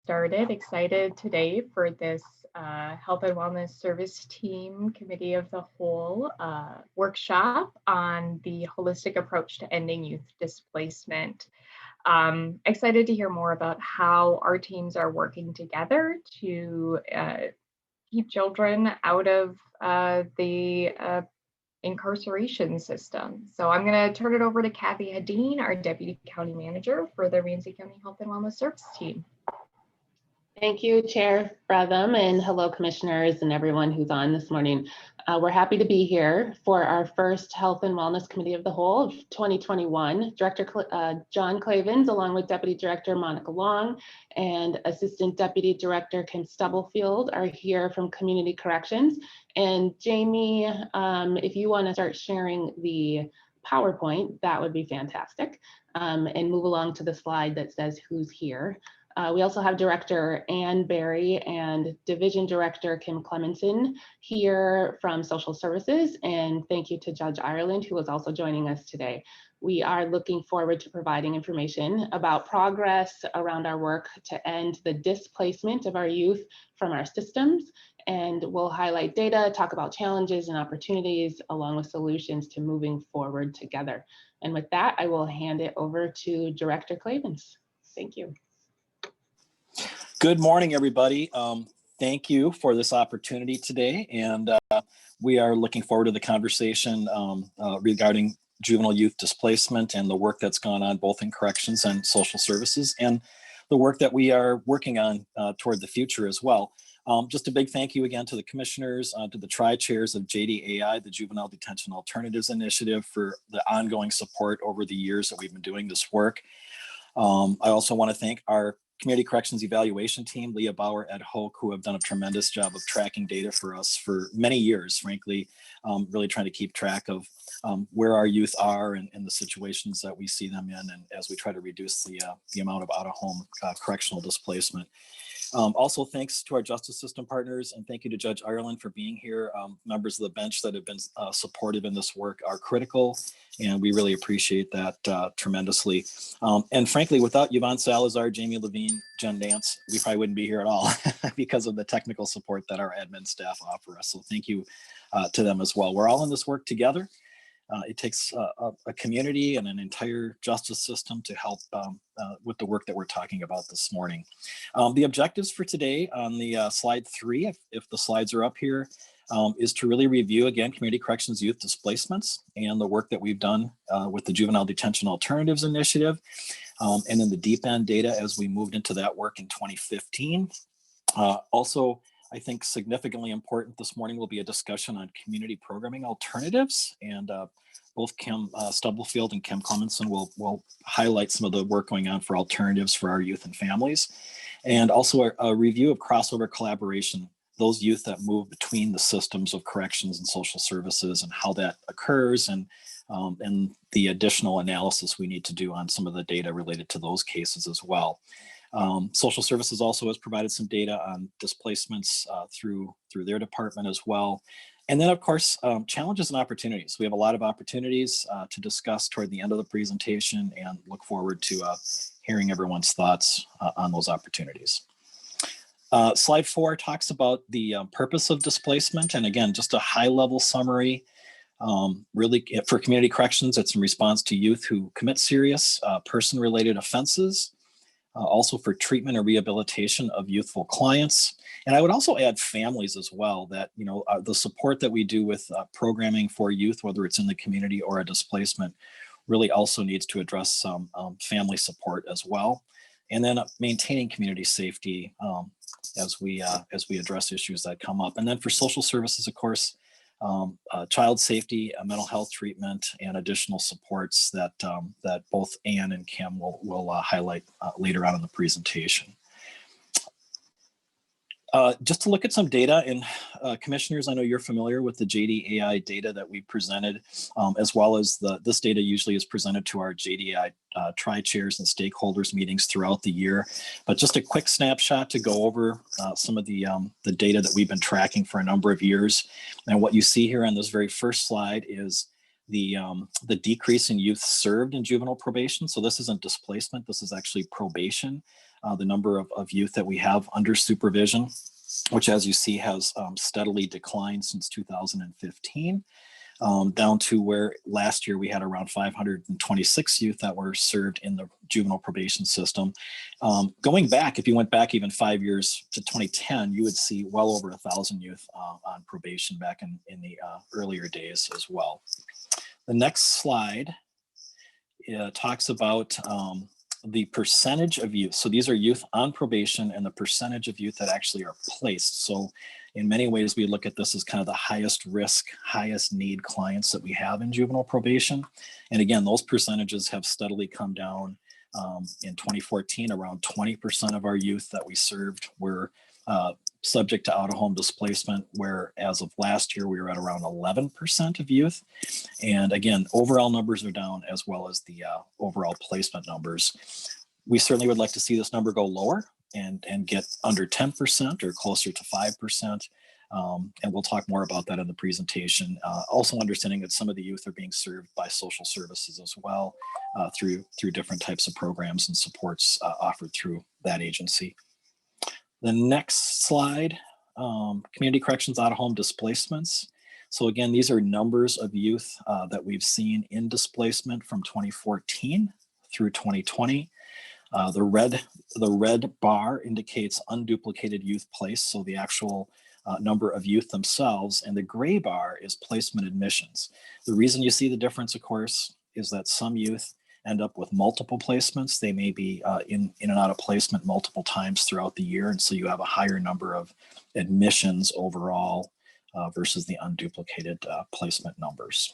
started. Excited today for this Health and Wellness Service Team Committee of the Whole workshop on the holistic approach to ending youth displacement. Excited to hear more about how our teams are working together to keep children out of the incarceration system. So I'm going to turn it over to Kathy Hadeen, our Deputy County Manager for the Ramsey County Health and Wellness Service Team. Thank you, Chair Bretham, and hello, commissioners and everyone who's on this morning. We're happy to be here for our first Health and Wellness Committee of the Whole of 2021. Director John Clavens, along with Deputy Director Monica Long and Assistant Deputy Director Kim Stubblefield are here from Community Corrections. And Jamie, if you want to start sharing the PowerPoint, that would be fantastic. And move along to the slide that says who's here. We also have Director Ann Berry and Division Director Kim Clemenson here from Social Services. And thank you to Judge Ireland, who is also joining us today. We are looking forward to providing information about progress around our work to end the displacement of our youth from our systems. And we'll highlight data, talk about challenges and opportunities, along with solutions to moving forward together. And with that, I will hand it over to Director Clavens. Thank you. Good morning, everybody. Thank you for this opportunity today, and we are looking forward to the conversation regarding juvenile youth displacement and the work that's gone on both in corrections and social services, and the work that we are working on toward the future as well. Just a big thank you again to the commissioners, to the tri-chairs of JDAI, the Juvenile Detention Alternatives Initiative, for the ongoing support over the years that we've been doing this work. I also want to thank our Community Corrections Evaluation Team, Leah Bauer, Ed Hoke, who have done a tremendous job of tracking data for us for many years, frankly, really trying to keep track of where our youth are and the situations that we see them in, and as we try to reduce the amount of out-of-home correctional displacement. Also, thanks to our justice system partners, and thank you to Judge Ireland for being here. Members of the bench that have been supportive in this work are critical, and we really appreciate that tremendously. And frankly, without Yvonne Salazar, Jamie Levine, Jen Nance, we probably wouldn't be here at all because of the technical support that our admin staff offer us. So thank you to them as well. We're all in this work together. It takes a community and an entire justice system to help with the work that we're talking about this morning. The objectives for today on the slide 3, if the slides are up here, is to really review again Community Corrections youth displacements and the work that we've done with the Juvenile Detention Alternatives Initiative, and then the deep end data as we moved into that work in 2015. Also, I think significantly important this morning will be a discussion on community programming alternatives, and both Kim Stubblefield and Kim Clemenson will highlight some of the work going on for alternatives for our youth and families, and also a review of crossover collaboration, those youth that move between the systems of corrections and social services and how that occurs, and the additional analysis we need to do on some of the data related to those cases as well. Social services also has provided some data on displacements through their department as well. And then, of course, challenges and opportunities. We have a lot of opportunities to discuss toward the end of the presentation, and look forward to hearing everyone's thoughts on those opportunities. Slide 4 talks about the purpose of displacement. And again, just a high-level summary. Really, for community corrections, it's in response to youth who commit serious person-related offenses. Also for treatment or rehabilitation of youthful clients. And I would also add families as well, that, you know, the support that we do with programming for youth, whether it's in the community or a displacement, really also needs to address some family support as well. And then maintaining community safety as we address issues that come up. And then for social services, of course, child safety, mental health treatment, and additional supports that that both Ann and Kim will highlight later on in the presentation. Just to look at some data, and commissioners, I know you're familiar with the JDAI data that we presented, as well as this data usually is presented to our JDAI tri-chairs and stakeholders meetings throughout the year. But just a quick snapshot to go over some of the data that we've been tracking for a number of years. And what you see here on this very first slide is the decrease in youth served in juvenile probation. So this isn't displacement, this is actually probation. the number of youth that we have under supervision, which, as you see, has steadily declined since 2015. Down to where last year we had around 526 youth that were served in the juvenile probation system. Going back, if you went back even 5 years to 2010, you would see well over 1,000 youth on probation back in the earlier days as well. The next slide talks about the percentage of youth. So these are youth on probation and the percentage of youth that actually are placed. So in many ways, we look at this as kind of the highest risk, highest need clients that we have in juvenile probation. And again, those percentages have steadily come down. In 2014, around 20% of our youth that we served were subject to out-of-home displacement, where as of last year, we were at around 11% of youth. And again, overall numbers are down as well as the overall placement numbers. We certainly would like to see this number go lower and get under 10% or closer to 5%. And we'll talk more about that in the presentation. Also understanding that some of the youth are being served by social services as well through different types of programs and supports offered through that agency. The next slide, community corrections out-of-home displacements. So again, these are numbers of youth that we've seen in displacement from 2014 through 2020. The red bar indicates unduplicated youth placed, so the actual number of youth themselves, and the gray bar is placement admissions. The reason you see the difference, of course, is that some youth end up with multiple placements. They may be in and out of placement multiple times throughout the year, and so you have a higher number of admissions overall versus the unduplicated placement numbers.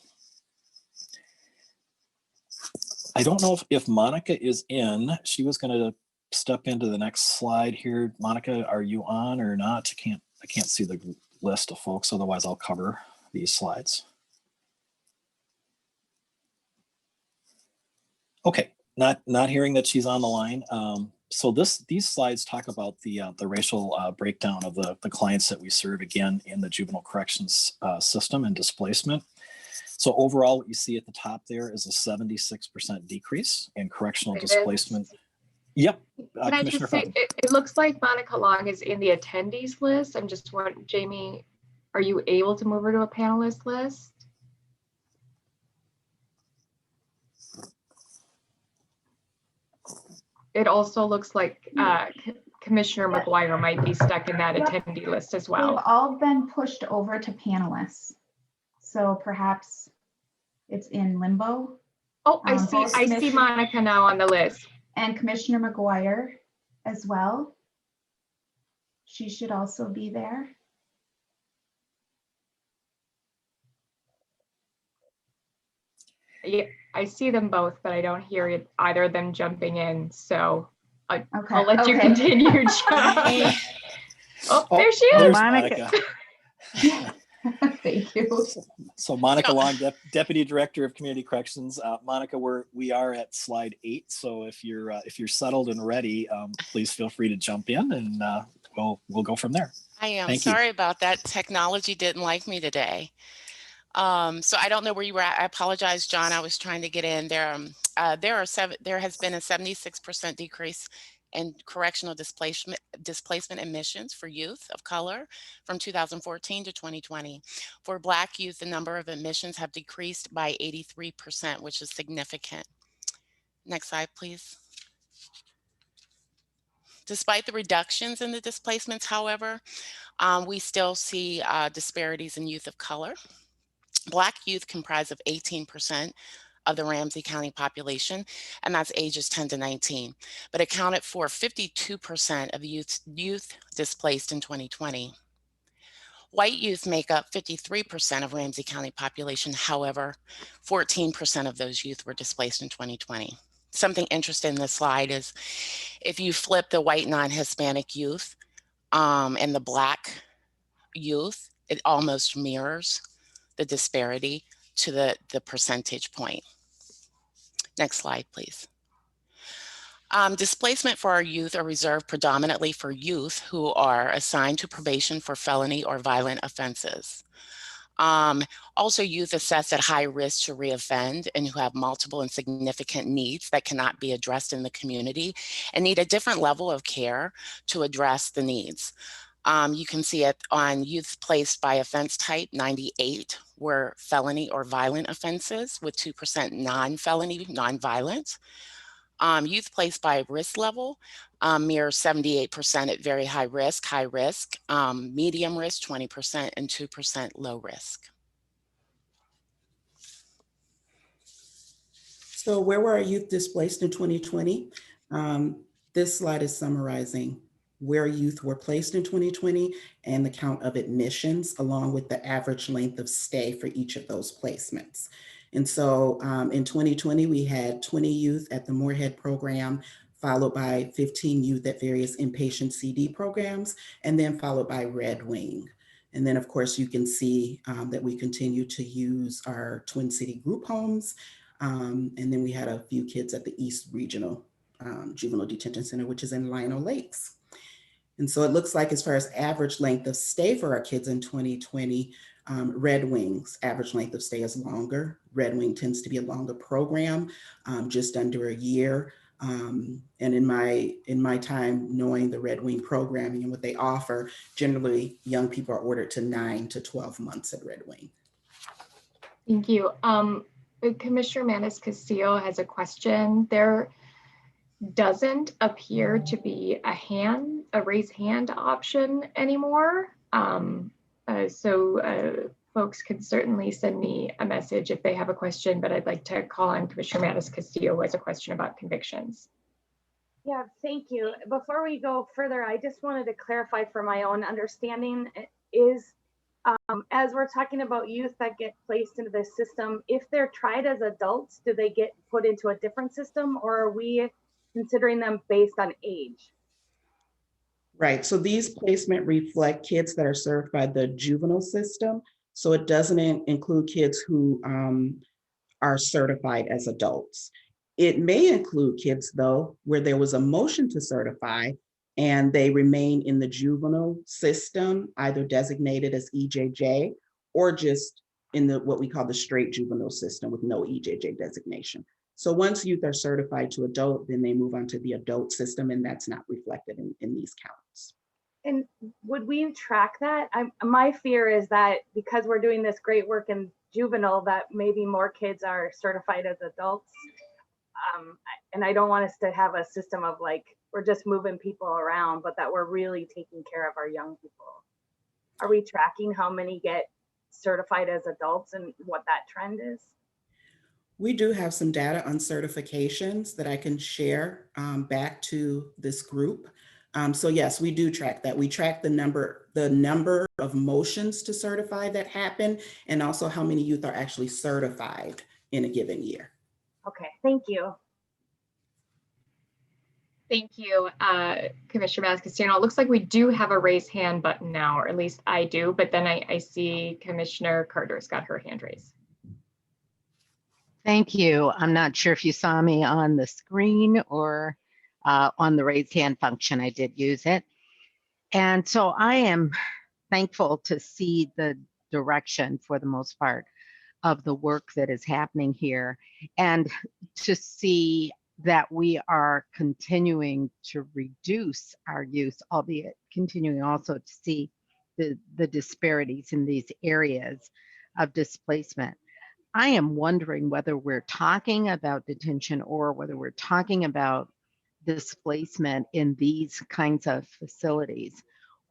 I don't know if Monica is in. She was going to step into the next slide here. Monica, are you on or not? I can't see the list of folks, otherwise I'll cover these slides. Okay, not hearing that she's on the line. So these slides talk about the racial breakdown of the clients that we serve, again, in the juvenile corrections system and displacement. So overall, what you see at the top there is a 76% decrease in correctional displacement. Yep. Can I just say, it looks like Monica Long is in the attendees list. I'm just wondering, Jamie, are you able to move her to a panelist list? It also looks like Commissioner McGuire might be stuck in that attendee list as well. They've all been pushed over to panelists. So perhaps it's in limbo. Oh, I see Monica now on the list. And Commissioner McGuire as well. She should also be there. Yeah, I see them both, but I don't hear either of them jumping in. So I'll let you continue, John. Oh, there she is. Monica. Thank you. So Monica Long, Deputy Director of Community Corrections. Monica, we are at slide 8. So if you're settled and ready, please feel free to jump in, and we'll go from there. I am sorry about that. Technology didn't like me today. So I don't know where you were at. I apologize, John. I was trying to get in there. There has been a 76% decrease in correctional displacement admissions for youth of color from 2014 to 2020. For Black youth, the number of admissions have decreased by 83%, which is significant. Next slide, please. Despite the reductions in the displacements, however, we still see disparities in youth of color. Black youth comprise of 18% of the Ramsey County population, and that's ages 10 to 19, but accounted for 52% of youth displaced in 2020. White youth make up 53% of Ramsey County population. However, 14% of those youth were displaced in 2020. Something interesting in this slide is if you flip the white non-Hispanic youth and the Black youth, it almost mirrors the disparity to the percentage point. Next slide, please. Displacement for our youth are reserved predominantly for youth who are assigned to probation for felony or violent offenses. Also, youth assessed at high risk to reoffend and who have multiple and significant needs that cannot be addressed in the community and need a different level of care to address the needs. You can see it on youth placed by offense type. 98 were felony or violent offenses, with 2% non-felony, non-violent. Youth placed by risk level, mirrors 78% at very high risk, medium risk 20%, and 2% low risk. So where were our youth displaced in 2020? This slide is summarizing where youth were placed in 2020 and the count of admissions, along with the average length of stay for each of those placements. And so in 2020, we had 20 youth at the Moorhead program, followed by 15 youth at various inpatient CD programs, and then followed by Red Wing. And then of course, you can see that we continue to use our Twin City group homes. And then we had a few kids at the East Regional Juvenile Detention Center, which is in Lino Lakes. And so it looks like as far as average length of stay for our kids in 2020, Red Wing's average length of stay is longer. Red Wing tends to be a longer program, just under a year. And in my time knowing the Red Wing programming and what they offer, generally young people are ordered to 9 to 12 months at Red Wing. Thank you. Commissioner Manis-Castillo has a question. There doesn't appear to be a raise hand option anymore. So folks can certainly send me a message if they have a question, but I'd like to call on Commissioner Manis-Castillo, who has a question about convictions. Yeah, thank you. Before we go further, I just wanted to clarify for my own understanding is, as we're talking about youth that get placed into this system, if they're tried as adults, do they get put into a different system, or are we considering them based on age? Right, so these placements reflect kids that are served by the juvenile system. So it doesn't include kids who are certified as adults. It may include kids though, where there was a motion to certify and they remain in the juvenile system, either designated as EJJ or just in what we call the straight juvenile system with no EJJ designation. So once youth are certified to adult, then they move on to the adult system, and that's not reflected in these counts. And would we track that? My fear is that because we're doing this great work in juvenile, that maybe more kids are certified as adults. And I don't want us to have a system of like, we're just moving people around, but that we're really taking care of our young people. Are we tracking how many get certified as adults and what that trend is? We do have some data on certifications that I can share back to this group. So yes, we do track that. We track the number of motions to certify that happen, and also how many youth are actually certified in a given year. Okay, thank you. Thank you, Commissioner Manis-Castillo. It looks like we do have a raise hand button now, or at least I do, but then I see Commissioner Carter's got her hand raised. Thank you. I'm not sure if you saw me on the screen or on the raised hand function. I did use it. And so I am thankful to see the direction, for the most part, of the work that is happening here, and to see that we are continuing to reduce our use, albeit continuing also to see the disparities in these areas of displacement. I am wondering whether we're talking about detention or whether we're talking about displacement in these kinds of facilities.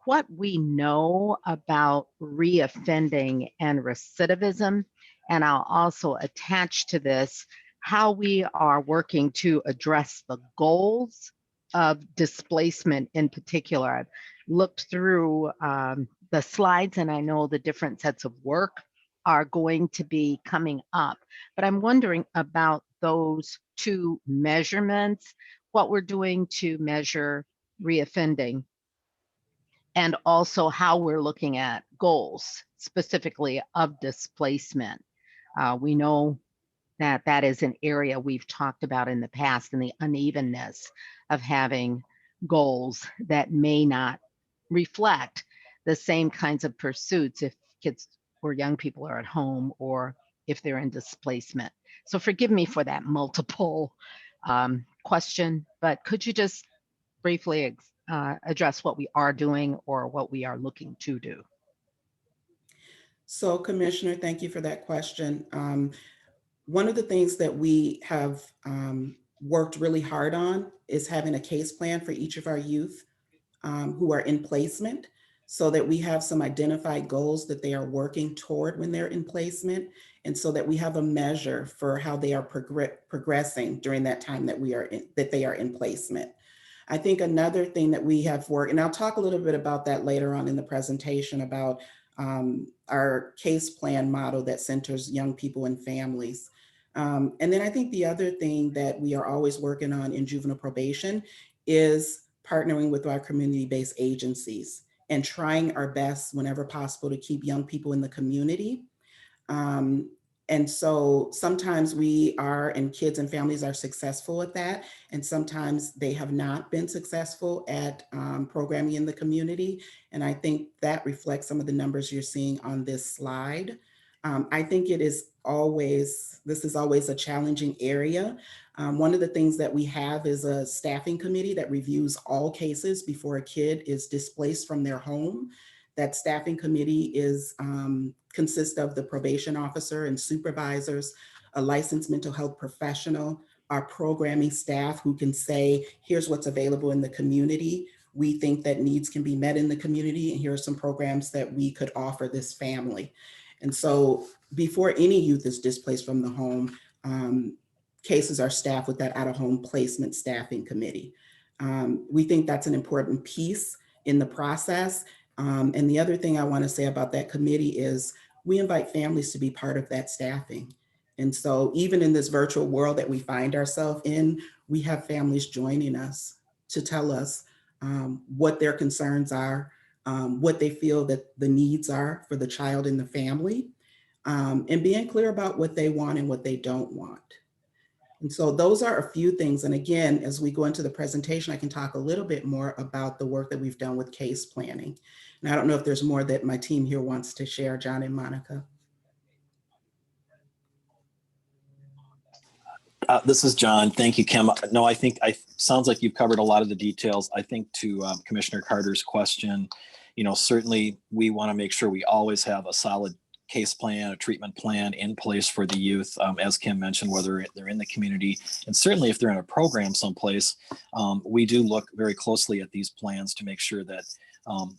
What we know about reoffending and recidivism, and I'll also attach to this how we are working to address the goals of displacement in particular. I've looked through the slides, and I know the different sets of work are going to be coming up, but I'm wondering about those two measurements, what we're doing to measure reoffending, and also how we're looking at goals specifically of displacement. We know that that is an area we've talked about in the past, and the unevenness of having goals that may not reflect the same kinds of pursuits if kids where young people are at home or if they're in displacement. So forgive me for that multiple question, but could you just briefly address what we are doing or what we are looking to do? So Commissioner, thank you for that question. One of the things that we have worked really hard on is having a case plan for each of our youth who are in placement, so that we have some identified goals that they are working toward when they're in placement, and so that we have a measure for how they are progressing during that time that they are in placement. I think another thing that we have worked, and I'll talk a little bit about that later on in the presentation, about our case plan model that centers young people and families. And then I think the other thing that we are always working on in juvenile probation is partnering with our community-based agencies and trying our best whenever possible to keep young people in the community. And so sometimes we are, and kids and families are successful at that, and sometimes they have not been successful at programming in the community. And I think that reflects some of the numbers you're seeing on this slide. I think this is always a challenging area. One of the things that we have is a staffing committee that reviews all cases before a kid is displaced from their home. That staffing committee consists of the probation officer and supervisors, a licensed mental health professional, our programming staff who can say, here's what's available in the community. We think that needs can be met in the community, and here are some programs that we could offer this family. And so before any youth is displaced from the home, cases are staffed with that out-of-home placement staffing committee. We think that's an important piece in the process. And the other thing I want to say about that committee is we invite families to be part of that staffing. And so even in this virtual world that we find ourselves in, we have families joining us to tell us what their concerns are, what they feel that the needs are for the child and the family, and being clear about what they want and what they don't want. And so those are a few things. And again, as we go into the presentation, I can talk a little bit more about the work that we've done with case planning. And I don't know if there's more that my team here wants to share, John and Monica. This is John. Thank you, Kim. No, I think sounds like you've covered a lot of the details. I think to Commissioner Carter's question, certainly we want to make sure we always have a solid case plan, a treatment plan in place for the youth, as Kim mentioned, whether they're in the community, and certainly if they're in a program someplace, we do look very closely at these plans to make sure that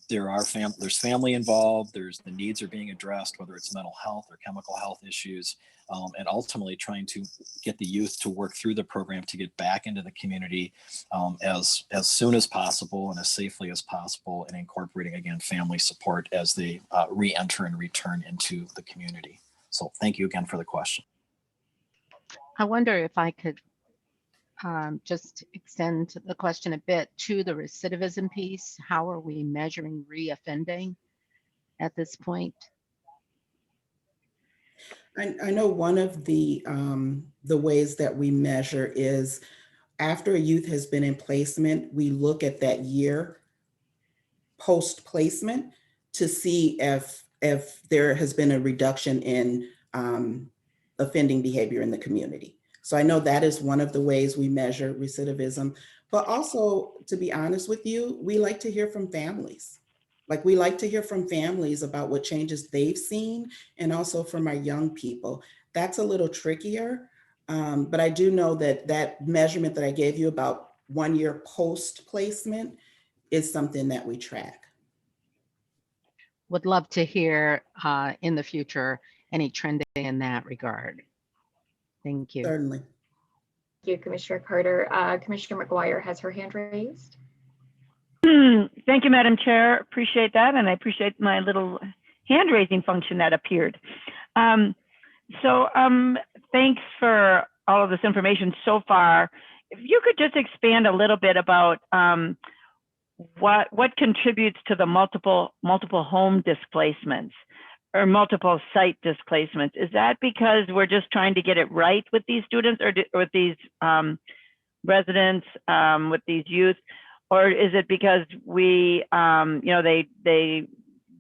there's family involved, the needs are being addressed, whether it's mental health or chemical health issues, and ultimately trying to get the youth to work through the program to get back into the community as soon as possible and as safely as possible, and incorporating, again, family support as they re-enter and return into the community. So thank you again for the question. I wonder if I could just extend the question a bit to the recidivism piece. How are we measuring reoffending at this point? I know one of the ways that we measure is after a youth has been in placement, we look at that year post-placement to see if there has been a reduction in offending behavior in the community. So I know that is one of the ways we measure recidivism, but also, to be honest with you, we like to hear from families. Like, we like to hear from families about what changes they've seen, and also from our young people. That's a little trickier, but I do know that that measurement that I gave you about 1 year post-placement is something that we track. Would love to hear in the future any trending in that regard. Thank you. Certainly. Thank you, Commissioner Carter. Commissioner McGuire has her hand raised. Thank you, Madam Chair. Appreciate that. And I appreciate my little hand raising function that appeared. Thanks for all of this information so far. If you could just expand a little bit about what contributes to the multiple home displacements or multiple site displacements. Is that because we're just trying to get it right with these students or with these residents, with these youth? Or is it because we, they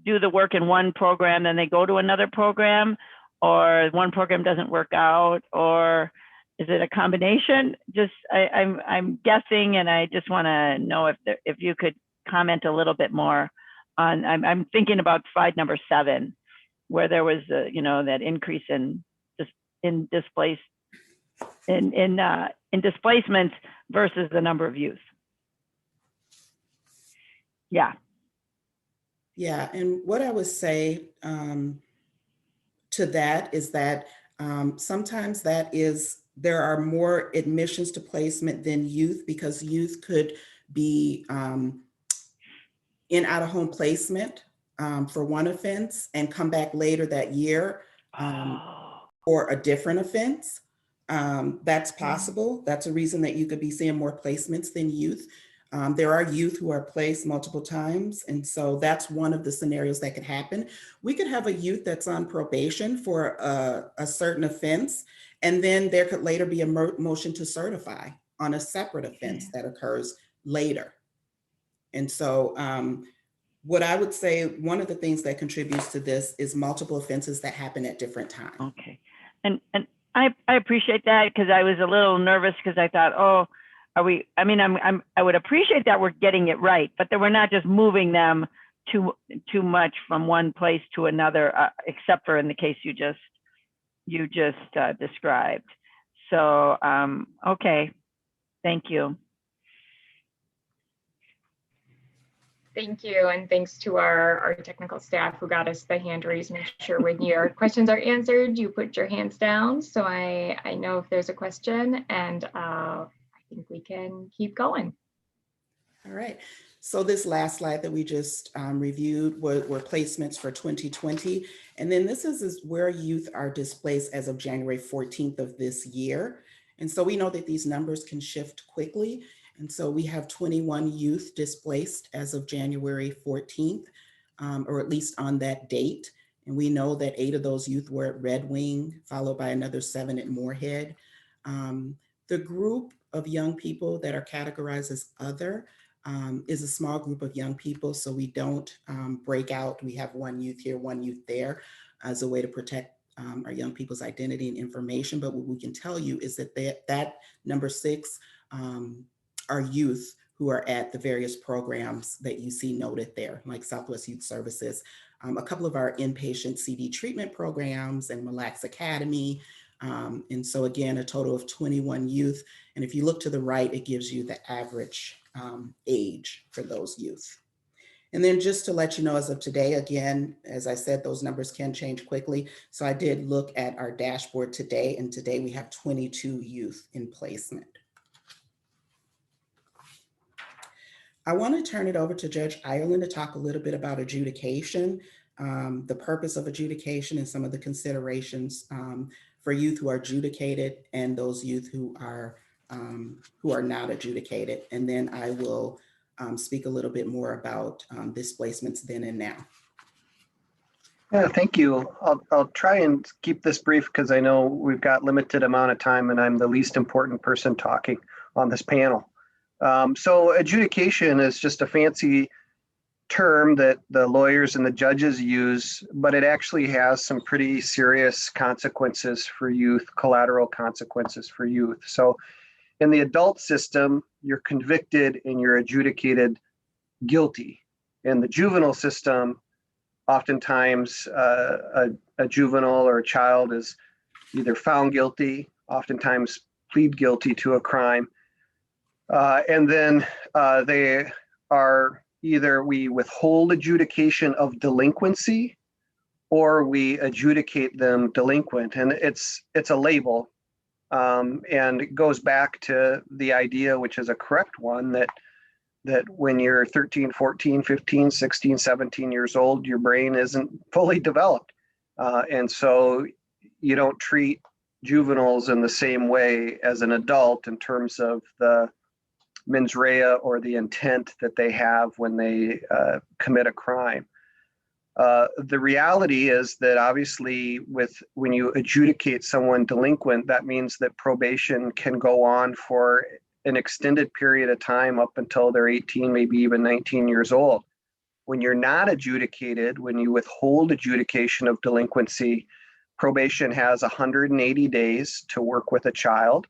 do the work in one program, then they go to another program, or one program doesn't work out, or is it a combination? Just I'm guessing, and I just want to know if you could comment a little bit more on. I'm thinking about slide number 7, where there was that increase in displacements versus the number of youth. Yeah. Yeah, and what I would say to that is that sometimes there are more admissions to placement than youth, because youth could be in out-of-home placement for one offense and come back later that year for a different offense. That's possible. That's a reason that you could be seeing more placements than youth. There are youth who are placed multiple times. And so that's one of the scenarios that could happen. We could have a youth that's on probation for a certain offense, and then there could later be a motion to certify on a separate offense that occurs later. And so what I would say, one of the things that contributes to this is multiple offenses that happen at different times. Okay. And I appreciate that, because I was a little nervous, because I thought, oh, are we, I mean, I would appreciate that we're getting it right, but that we're not just moving them too much from one place to another, except for in the case you just described. So, okay, thank you. Thank you, and thanks to our technical staff who got us the hand raise. Make sure when your questions are answered, you put your hands down, so I know if there's a question, and I think we can keep going. All right, so this last slide that we just reviewed were placements for 2020, and then this is where youth are displaced as of January 14th of this year. And so we know that these numbers can shift quickly. And so we have 21 youth displaced as of January 14th, or at least on that date. And we know that 8 of those youth were at Red Wing, followed by another 7 at Moorhead. The group of young people that are categorized as other is a small group of young people. So we don't break out. We have 1 youth here, 1 youth there as a way to protect our young people's identity and information. But what we can tell you is that that number 6 are youth who are at the various programs that you see noted there, like Southwest Youth Services, a couple of our inpatient CD treatment programs, and Mille Lacs Academy. And so again, a total of 21 youth. And if you look to the right, it gives you the average age for those youth. And then just to let you know, as of today, again, as I said, those numbers can change quickly. So I did look at our dashboard today, and today we have 22 youth in placement. I want to turn it over to Judge Ireland to talk a little bit about adjudication, the purpose of adjudication, and some of the considerations for youth who are adjudicated and those youth who are not adjudicated. And then I will speak a little bit more about displacements then and now. Yeah, thank you. I'll try and keep this brief, because I know we've got limited amount of time and I'm the least important person talking on this panel. So adjudication is just a fancy term that the lawyers and the judges use, but it actually has some pretty serious consequences for youth, collateral consequences for youth. So in the adult system, you're convicted and you're adjudicated guilty. In the juvenile system, oftentimes a juvenile or a child is either found guilty, oftentimes plead guilty to a crime, and then they are either we withhold adjudication of delinquency or we adjudicate them delinquent. And it's a label. And it goes back to the idea, which is a correct one, that when you're 13, 14, 15, 16, 17 years old, your brain isn't fully developed. And so you don't treat juveniles in the same way as an adult in terms of the mens rea or the intent that they have when they commit a crime. The reality is that obviously when you adjudicate someone delinquent, that means that probation can go on for an extended period of time up until they're 18, maybe even 19 years old. When you're not adjudicated, when you withhold adjudication of delinquency, probation has 180 days to work with a child.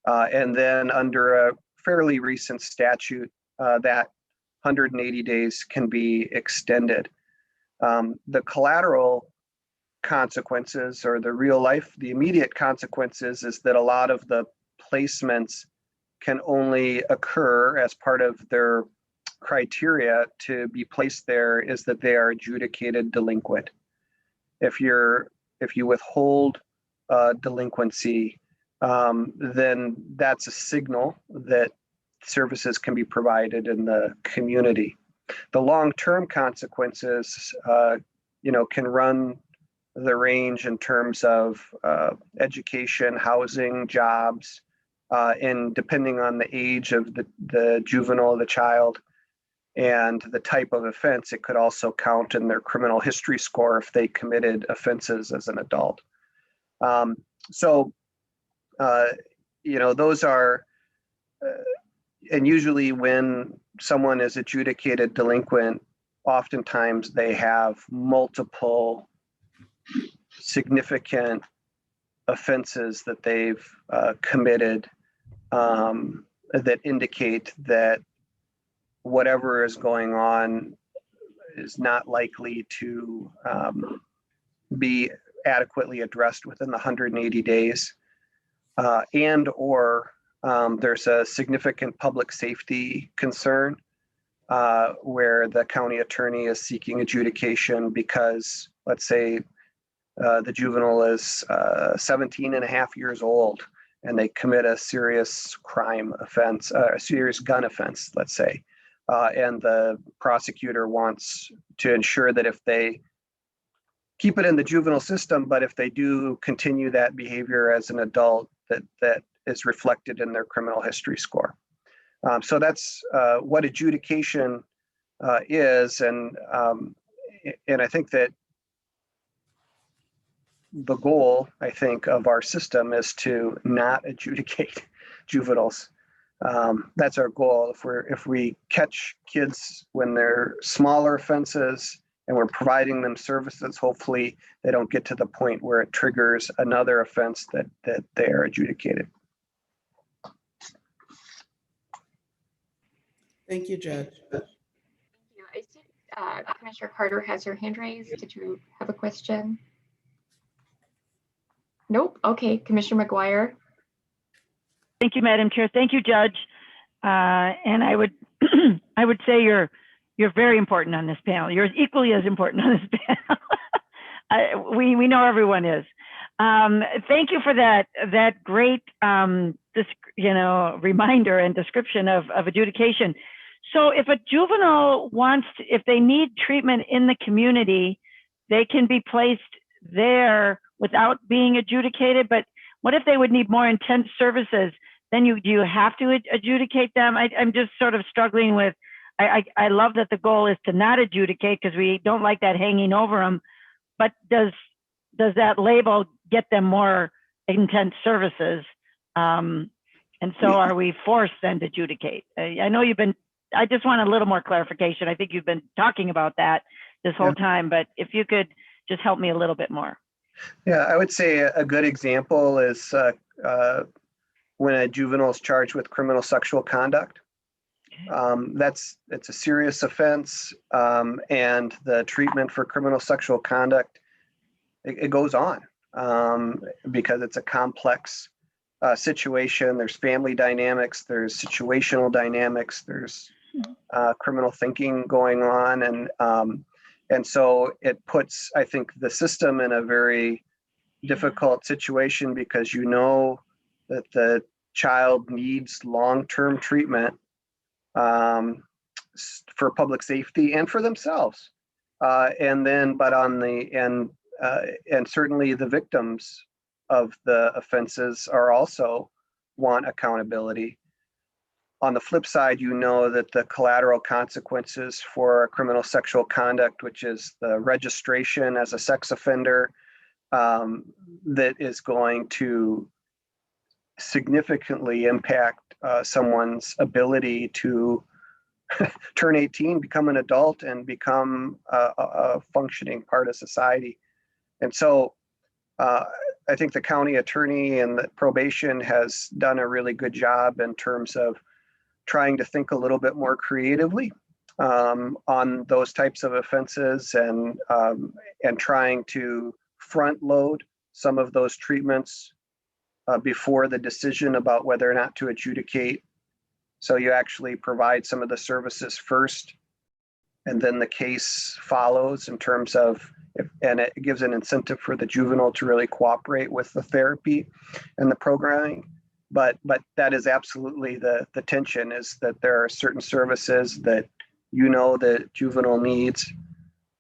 And then under a fairly recent statute, that 180 days can be extended. The collateral consequences, or the real life, the immediate consequences, is that a lot of the placements can only occur as part of their criteria to be placed there is that they are adjudicated delinquent. If you withhold delinquency, then that's a signal that services can be provided in the community. The long-term consequences, can run the range in terms of education, housing, jobs, and depending on the age of the juvenile, the child, and the type of offense, it could also count in their criminal history score if they committed offenses as an adult. Those are, and usually when someone is adjudicated delinquent, oftentimes they have multiple significant offenses that they've committed that indicate that whatever is going on is not likely to be adequately addressed within the 180 days, or there's a significant public safety concern where the county attorney is seeking adjudication because, let's say, the juvenile is 17 and a half years old and they commit a serious crime offense, a serious gun offense, let's say. And the prosecutor wants to ensure that if they keep it in the juvenile system, but if they do continue that behavior as an adult, that is reflected in their criminal history score. So that's what adjudication is. And I think that the goal, I think, of our system is to not adjudicate juveniles. That's our goal. If we catch kids when they're smaller offenses and we're providing them services, hopefully they don't get to the point where it triggers another offense that they are adjudicated. Thank you, Judge. Thank you. I see Commissioner Carter has her hand raised. Did you have a question? Nope. Okay, Commissioner McGuire. Thank you, Madam Chair. Thank you, Judge. And I would I would say you're very important on this panel. You're equally as important on this panel. We know everyone is. Thank you for that great reminder and description of adjudication. So if a juvenile if they need treatment in the community, they can be placed there without being adjudicated. But what if they would need more intense services? Then do you have to adjudicate them? I'm just sort of struggling with, I love that the goal is to not adjudicate because we don't like that hanging over them. But does that label get them more intense services? And so are we forced then to adjudicate? I know I just want a little more clarification. I think you've been talking about that this whole time, but if you could just help me a little bit more. Yeah, I would say a good example is when a juvenile is charged with criminal sexual conduct. It's a serious offense, and the treatment for criminal sexual conduct, it goes on because it's a complex situation. There's family dynamics, there's situational dynamics, there's criminal thinking going on, and so it puts, I think, the system in a very difficult situation because you know that the child needs long-term treatment for public safety and for themselves. And certainly the victims of the offenses also want accountability. On the flip side, you know that the collateral consequences for criminal sexual conduct, which is the registration as a sex offender, that is going to significantly impact someone's ability to turn 18, become an adult, and become a functioning part of society. And so I think the county attorney and the probation has done a really good job in terms of trying to think a little bit more creatively on those types of offenses, and trying to front load some of those treatments before the decision about whether or not to adjudicate. So you actually provide some of the services first, and then the case follows in terms of, and it gives an incentive for the juvenile to really cooperate with the therapy and the programming. But that is absolutely the tension, is that there are certain services that the juvenile needs,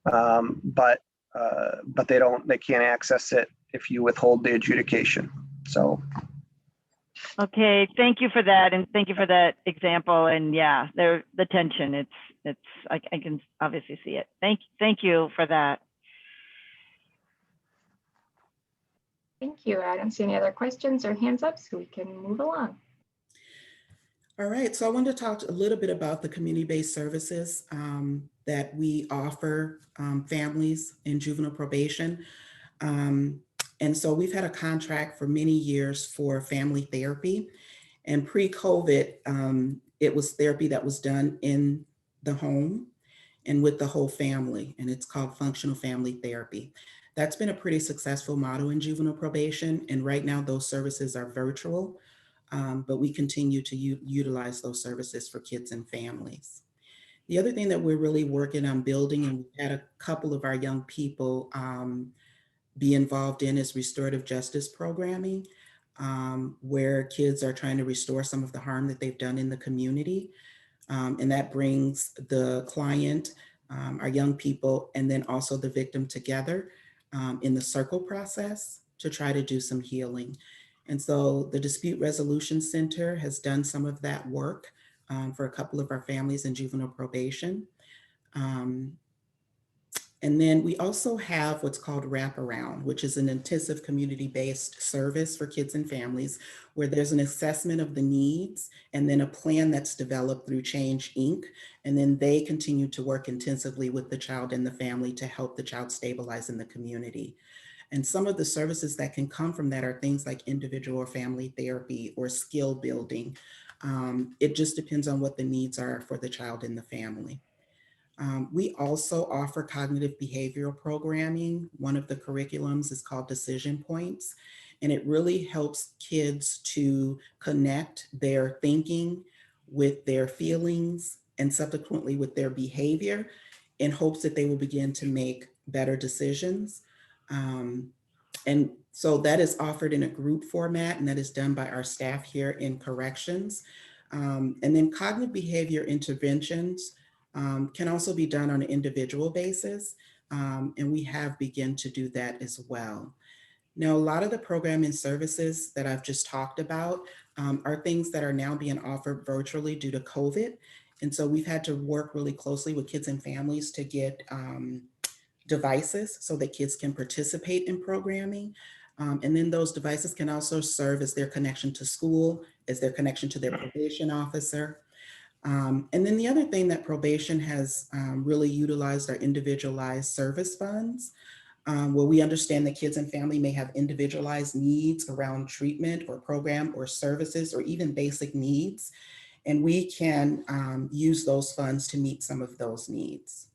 but they can't access it if you withhold the adjudication. So. Okay, thank you for that, and thank you for that example. And yeah, the tension. I can obviously see it. Thank you for that. Thank you. I don't see any other questions or hands up, so we can move along. All right, so I wanted to talk a little bit about the community-based services that we offer families in juvenile probation. And so we've had a contract for many years for family therapy. And pre-COVID, it was therapy that was done in the home and with the whole family, and it's called functional family therapy. That's been a pretty successful model in juvenile probation, and right now those services are virtual, but we continue to utilize those services for kids and families. The other thing that we're really working on building, and we've had a couple of our young people be involved in, is restorative justice programming, where kids are trying to restore some of the harm that they've done in the community. And that brings the client, our young people, and then also the victim together in the circle process to try to do some healing. And so the Dispute Resolution Center has done some of that work for a couple of our families in juvenile probation. And then we also have what's called Wraparound, which is an intensive community-based service for kids and families, where there's an assessment of the needs and then a plan that's developed through Change Inc. And then they continue to work intensively with the child and the family to help the child stabilize in the community. And some of the services that can come from that are things like individual or family therapy or skill building. It just depends on what the needs are for the child and the family. We also offer cognitive behavioral programming. One of the curriculums is called Decision Points, and it really helps kids to connect their thinking with their feelings and subsequently with their behavior, in hopes that they will begin to make better decisions. And so that is offered in a group format, and that is done by our staff here in corrections. And then cognitive behavior interventions can also be done on an individual basis, and we have begun to do that as well. Now, a lot of the programming services that I've just talked about are things that are now being offered virtually due to COVID. And so we've had to work really closely with kids and families to get devices so that kids can participate in programming. And then those devices can also serve as their connection to school, as their connection to their probation officer. And then the other thing that probation has really utilized are individualized service funds, where we understand that kids and family may have individualized needs around treatment or program or services or even basic needs. And we can use those funds to meet some of those needs.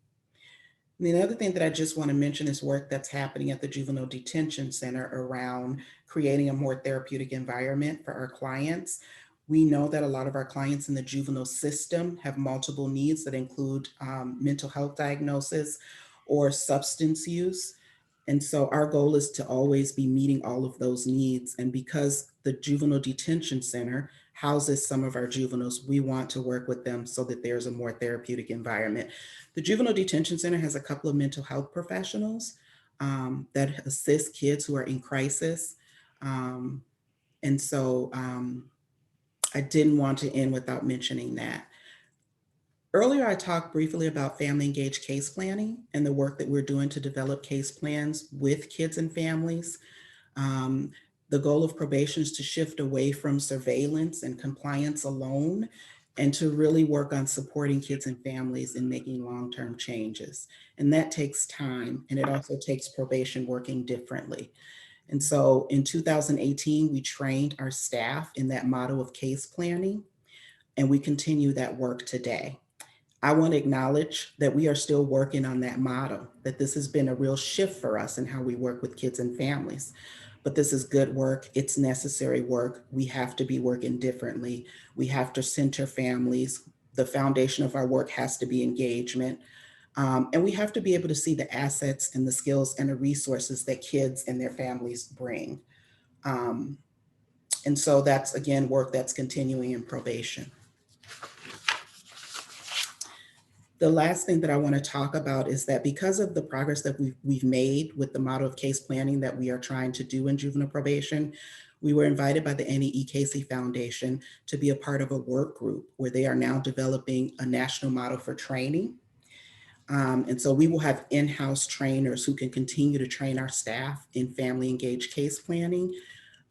And the other thing that I just want to mention is work that's happening at the Juvenile Detention Center around creating a more therapeutic environment for our clients. We know that a lot of our clients in the juvenile system have multiple needs that include mental health diagnosis or substance use. And so our goal is to always be meeting all of those needs. And because the Juvenile Detention Center houses some of our juveniles, we want to work with them so that there's a more therapeutic environment. The Juvenile Detention Center has a couple of mental health professionals that assist kids who are in crisis. And so I didn't want to end without mentioning that. Earlier, I talked briefly about family engaged case planning and the work that we're doing to develop case plans with kids and families. The goal of probation is to shift away from surveillance and compliance alone and to really work on supporting kids and families in making long-term changes. And that takes time, and it also takes probation working differently. And so in 2018, we trained our staff in that model of case planning, and we continue that work today. I want to acknowledge that we are still working on that model, that this has been a real shift for us in how we work with kids and families. But this is good work. It's necessary work. We have to be working differently. We have to center families. The foundation of our work has to be engagement. And we have to be able to see the assets and the skills and the resources that kids and their families bring. And so that's, again, work that's continuing in probation. The last thing that I want to talk about is that because of the progress that we've made with the model of case planning that we are trying to do in juvenile probation, we were invited by the Annie E. Casey Foundation to be a part of a work group where they are now developing a national model for training. And so we will have in-house trainers who can continue to train our staff in family engaged case planning.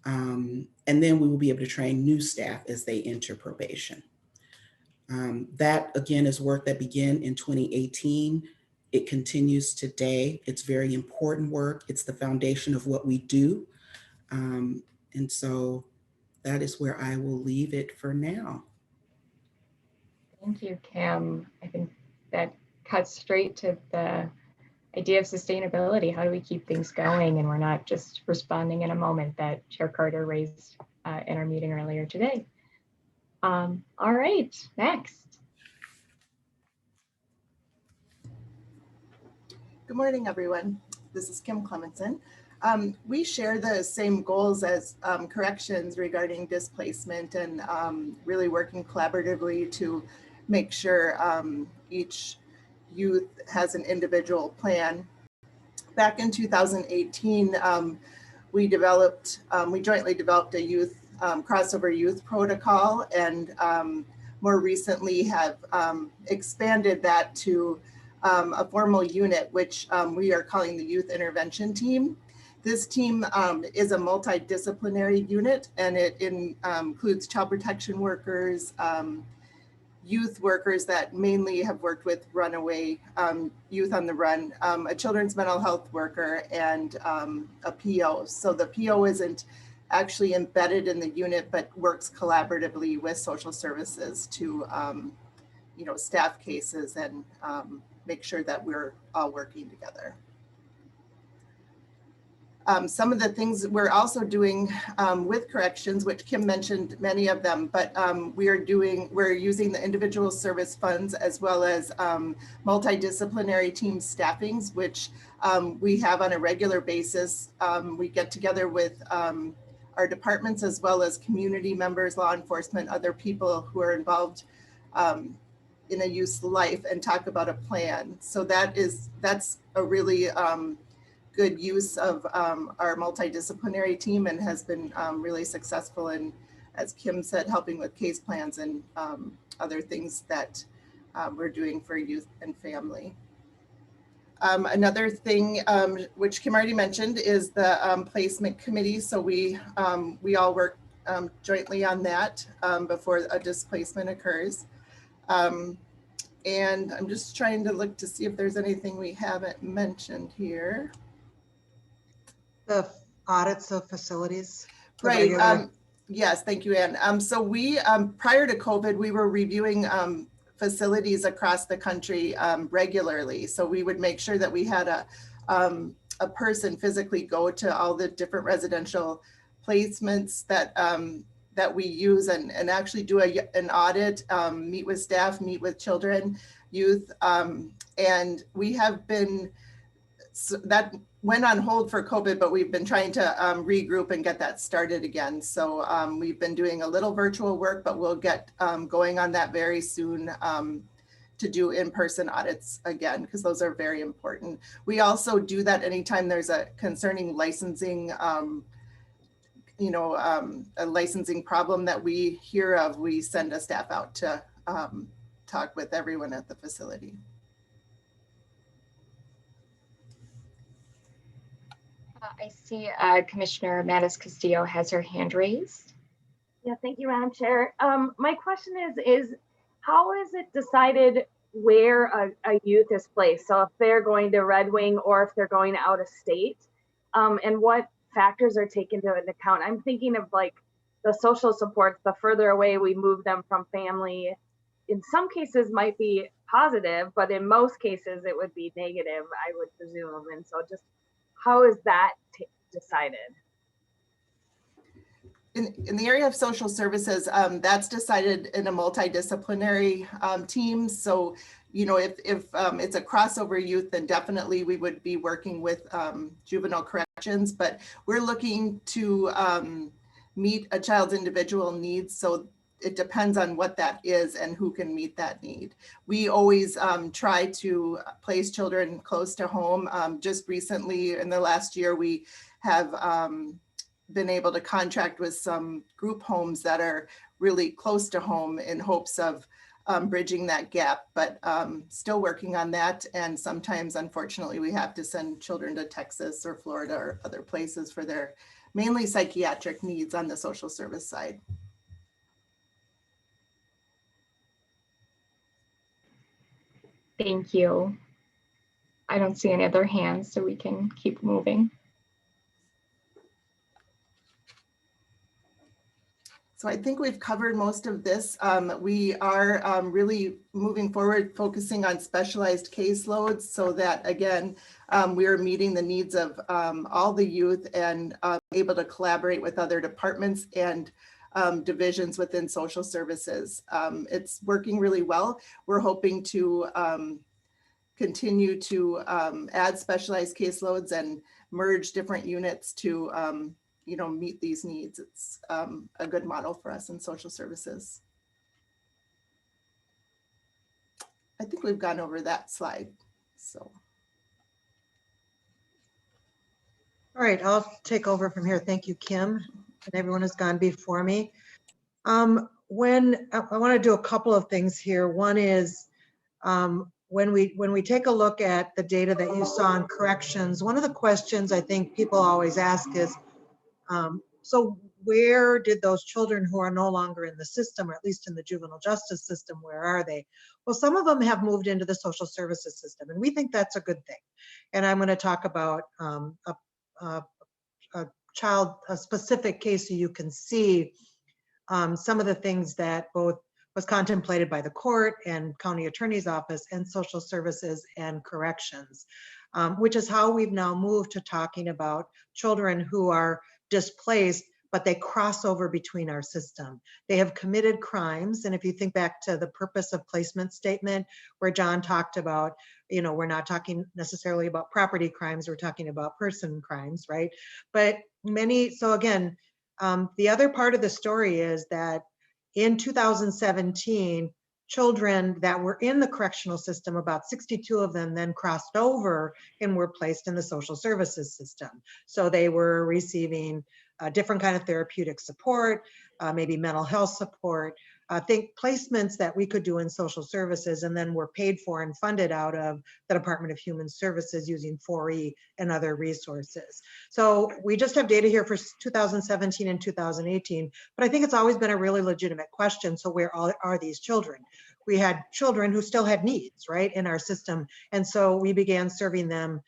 And then we will be able to train new staff as they enter probation. That, again, is work that began in 2018. It continues today. It's very important work. It's the foundation of what we do. And so that is where I will leave it for now. Thank you, Kim. I think that cuts straight to the idea of sustainability. How do we keep things going and we're not just responding in a moment, that Chair Carter raised in our meeting earlier today. All right, next. Good morning, everyone. This is Kim Clemenson. We share the same goals as corrections regarding displacement and really working collaboratively to make sure each youth has an individual plan. Back in 2018, we jointly developed a youth crossover youth protocol, and more recently have expanded that to a formal unit, which we are calling the Youth Intervention Team. This team is a multidisciplinary unit, and it includes child protection workers, youth workers that mainly have worked with runaway youth on the run, a children's mental health worker, and a PO. So the PO isn't actually embedded in the unit, but works collaboratively with social services to staff cases and make sure that we're all working together. Some of the things we're also doing with corrections, which Kim mentioned many of them, but we're using the individual service funds as well as multidisciplinary team staffings, which we have on a regular basis. We get together with our departments as well as community members, law enforcement, other people who are involved in a youth's life and talk about a plan. So that's a really good use of our multidisciplinary team and has been really successful in, as Kim said, helping with case plans and other things that we're doing for youth and family. Another thing, which Kim already mentioned, is the placement committee. So we all work jointly on that before a displacement occurs. And I'm just trying to look to see if there's anything we haven't mentioned here. The audits of facilities. Right. Yes, thank you, Ann. So we, prior to COVID, we were reviewing facilities across the country regularly. So we would make sure that we had a person physically go to all the different residential placements that that we use and actually do an audit, meet with staff, meet with children, youth. And we have been, that went on hold for COVID, but we've been trying to regroup and get that started again. So we've been doing a little virtual work, but we'll get going on that very soon to do in-person audits again, because those are very important. We also do that anytime there's a concerning licensing a licensing problem that we hear of, we send a staff out to talk with everyone at the facility. I see Commissioner Mattis Castillo has her hand raised. Yeah, thank you, Madam Chair. My question is how is it decided where a youth is placed? So if they're going to Red Wing or if they're going out of state, and what factors are taken into account? I'm thinking of like the social supports, the further away we move them from family, in some cases might be positive, but in most cases it would be negative, I would presume. And so just how is that decided? In the area of social services, that's decided in a multidisciplinary team. So, you know, if it's a crossover youth, then definitely we would be working with juvenile corrections, but we're looking to meet a child's individual needs. So it depends on what that is and who can meet that need. We always try to place children close to home. Just recently in the last year, we have been able to contract with some group homes that are really close to home in hopes of bridging that gap, but still working on that. And sometimes, unfortunately, we have to send children to Texas or Florida or other places for their mainly psychiatric needs on the social service side. Thank you. I don't see any other hands, so we can keep moving. So I think we've covered most of this. We are really moving forward, focusing on specialized caseloads so that, again, we are meeting the needs of all the youth and able to collaborate with other departments and divisions within social services. It's working really well. We're hoping to continue to add specialized caseloads and merge different units to you know, meet these needs. It's a good model for us in social services. I think we've gone over that slide. So. All right, I'll take over from here. Thank you, Kim, and everyone has gone before me. When I want to do a couple of things here. One is when we take a look at the data that you saw in corrections, one of the questions I think people always ask is, so where did those children who are no longer in the system, or at least in the juvenile justice system, where are they? Well, some of them have moved into the social services system, and we think that's a good thing. And I'm going to talk about a specific case so you can see some of the things that both was contemplated by the court and county attorney's office and social services and corrections, which is how we've now moved to talking about children who are displaced, but they cross over between our system. They have committed crimes. And if you think back to the purpose of placement statement, where John talked about, you know, we're not talking necessarily about property crimes, we're talking about person crimes, right? But many, so again, the other part of the story is that in 2017, children that were in the correctional system, about 62 of them then crossed over and were placed in the social services system. So they were receiving a different kind of therapeutic support, maybe mental health support, think placements that we could do in social services and then were paid for and funded out of the Department of Human Services using 4E and other resources. So we just have data here for 2017 and 2018, but I think it's always been a really legitimate question. So where are these children? We had children who still had needs, right, in our system. And so we began serving them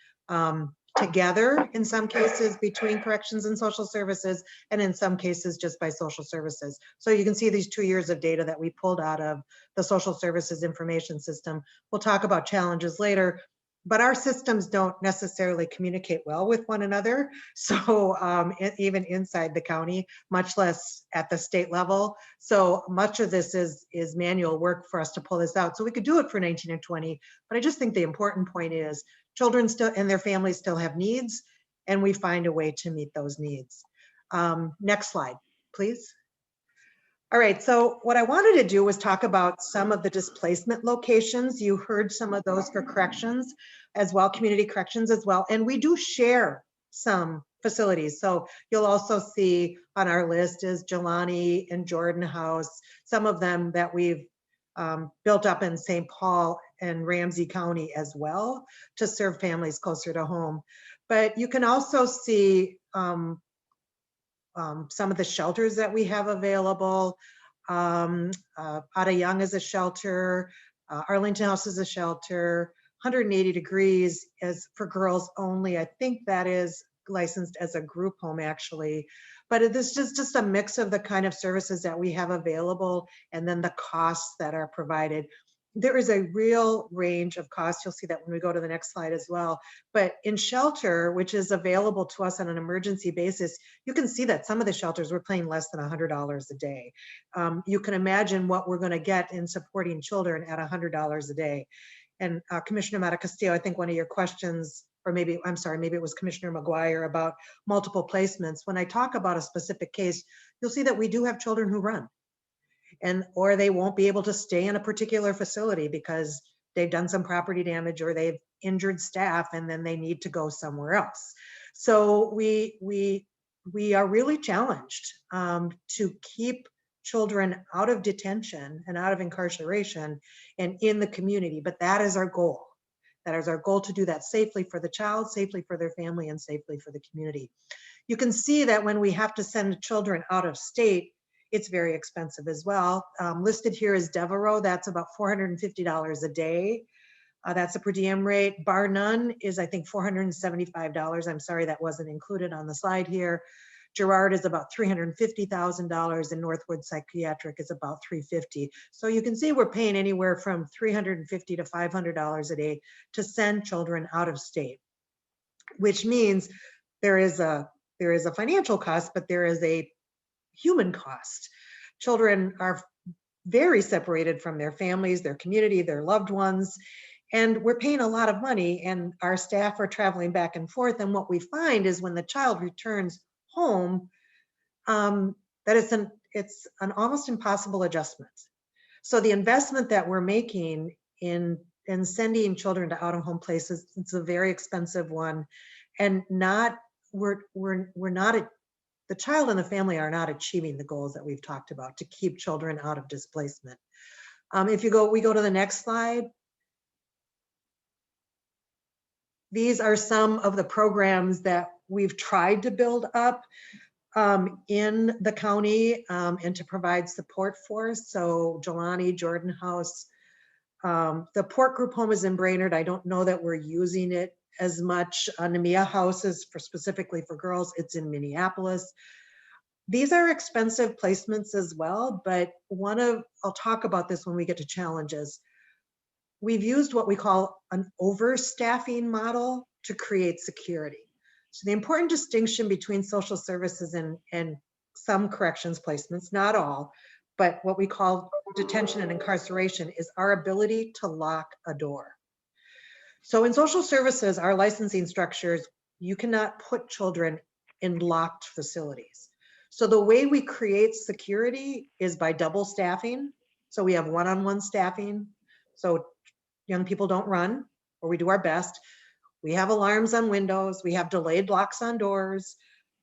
together, in some cases between corrections and social services, and in some cases just by social services. So you can see these 2 years of data that we pulled out of the social services information system. We'll talk about challenges later, but our systems don't necessarily communicate well with one another. So even inside the county, much less at the state level. So much of this is manual work for us to pull this out. So we could do it for 19 and 20, but I just think the important point is children still and their families still have needs, and we find a way to meet those needs. Next slide, please. All right, so what I wanted to do was talk about some of the displacement locations. You heard some of those for corrections as well, community corrections as well, and we do share some facilities. So you'll also see on our list is Jelani and Jordan House, some of them that we've built up in St. Paul and Ramsey County as well to serve families closer to home. But you can also see some of the shelters that we have available. Ada Young is a shelter. Arlington House is a shelter. 180 Degrees is for girls only. I think that is licensed as a group home actually. But this is just a mix of the kind of services that we have available and then the costs that are provided. There is a real range of costs. You'll see that when we go to the next slide as well. But in shelter, which is available to us on an emergency basis, you can see that some of the shelters we're paying less than $100 a day. You can imagine what we're going to get in supporting children at $100 a day. And Commissioner Mata Castillo, I think one of your questions, or maybe, I'm sorry, maybe it was Commissioner McGuire about multiple placements. When I talk about a specific case, you'll see that we do have children who run. Or they won't be able to stay in a particular facility because they've done some property damage or they've injured staff and then they need to go somewhere else. So we are really challenged to keep children out of detention and out of incarceration and in the community, but that is our goal. That is our goal, to do that safely for the child, safely for their family, and safely for the community. You can see that when we have to send children out of state, it's very expensive as well. Listed here is Devereaux, that's about $450 a day. That's a per diem rate. Bar none is, I think, $475. I'm sorry that wasn't included on the slide here. Girard is about $350,000, and Northwood Psychiatric is about $350. So you can see we're paying anywhere from $350 to $500 a day to send children out of state, which means there is a financial cost, but there is a human cost. Children are very separated from their families, their community, their loved ones, and we're paying a lot of money, and our staff are traveling back and forth. And what we find is when the child returns home, that it's an almost impossible adjustment. So the investment that we're making in sending children to out-of-home places, it's a very expensive one, and the child and the family are not achieving the goals that we've talked about to keep children out of displacement. We go to the next slide. These are some of the programs that we've tried to build up in the county and to provide support for. So Jelani, Jordan House, the Port Group Home is in Brainerd. I don't know that we're using it as much. Nemea House is specifically for girls. It's in Minneapolis. These are expensive placements as well, but I'll talk about this when we get to challenges. We've used what we call an overstaffing model to create security. So the important distinction between social services and some corrections placements, not all, but what we call detention and incarceration, is our ability to lock a door. So in social services, our licensing structures, you cannot put children in locked facilities. So the way we create security is by double staffing. So we have one-on-one staffing. So young people don't run, or we do our best. We have alarms on windows. We have delayed locks on doors,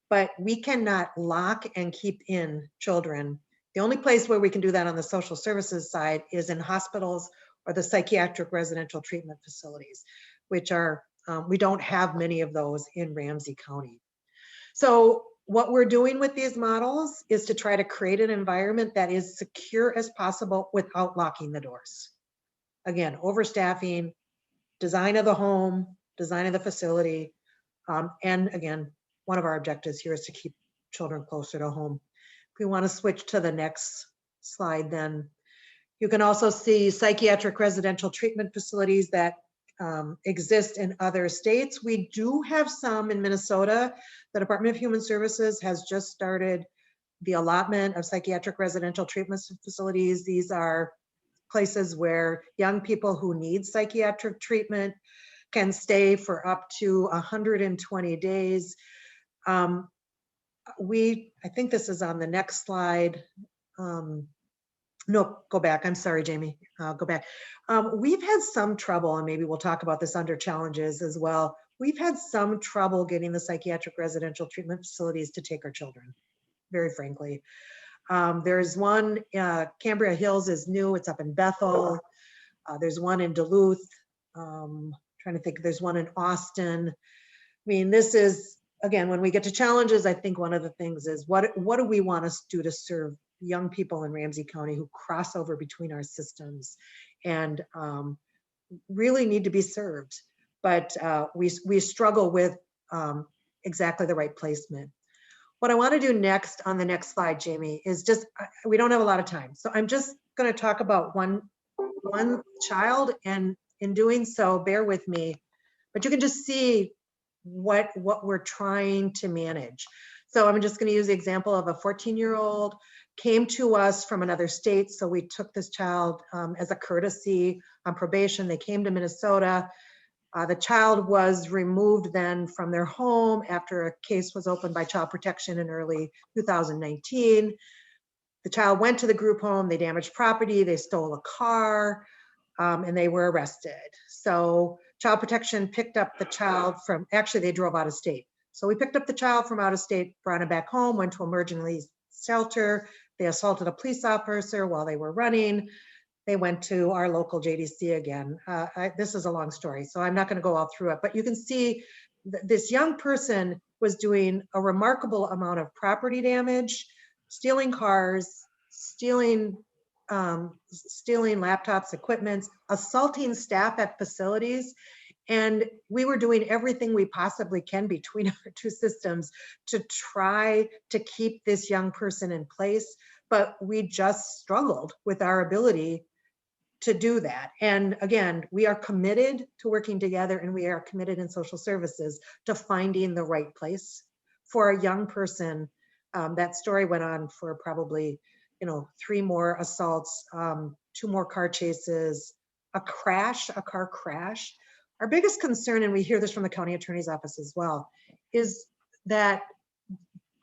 but we cannot lock and keep in children. The only place where we can do that on the social services side is in hospitals or the psychiatric residential treatment facilities, which are, we don't have many of those in Ramsey County. So what we're doing with these models is to try to create an environment that is secure as possible without locking the doors. Again, overstaffing, design of the home, design of the facility, and again, one of our objectives here is to keep children closer to home. If we want to switch to the next slide, then you can also see psychiatric residential treatment facilities that exist in other states. We do have some in Minnesota. The Department of Human Services has just started the allotment of psychiatric residential treatment facilities. These are places where young people who need psychiatric treatment can stay for up to 120 days. I think this is on the next slide. No, go back. I'm sorry, Jamie. Go back. We've had some trouble, and maybe we'll talk about this under challenges as well. We've had some trouble getting the psychiatric residential treatment facilities to take our children, very frankly. There's one, Cambria Hills is new. It's up in Bethel. There's one in Duluth. Trying to think, there's one in Austin. I mean, this is, again, when we get to challenges, I think one of the things is what do we want to do to serve young people in Ramsey County who cross over between our systems and really need to be served. But we struggle with exactly the right placement. What I want to do next on the next slide, Jamie, is just, we don't have a lot of time. So I'm just going to talk about one child, and in doing so, bear with me, but you can just see what we're trying to manage. So I'm just going to use the example of a 14-year-old came to us from another state. So we took this child as a courtesy on probation. They came to Minnesota. The child was removed then from their home after a case was opened by Child Protection in early 2019. The child went to the group home, they damaged property, they stole a car, and they were arrested. So Child Protection picked up the child from, actually they drove out of state. So we picked up the child from out of state, brought him back home, went to emergency shelter. They assaulted a police officer while they were running. They went to our local JDC again. This is a long story, so I'm not going to go all through it, but you can see this young person was doing a remarkable amount of property damage, stealing cars, stealing laptops, equipment, assaulting staff at facilities. And we were doing everything we possibly can between our two systems to try to keep this young person in place, but we just struggled with our ability to do that. And again, we are committed to working together, and we are committed in social services to finding the right place for a young person. That story went on for probably, 3 more assaults, 2 more car chases, a car crash. Our biggest concern, and we hear this from the county attorney's office as well, is that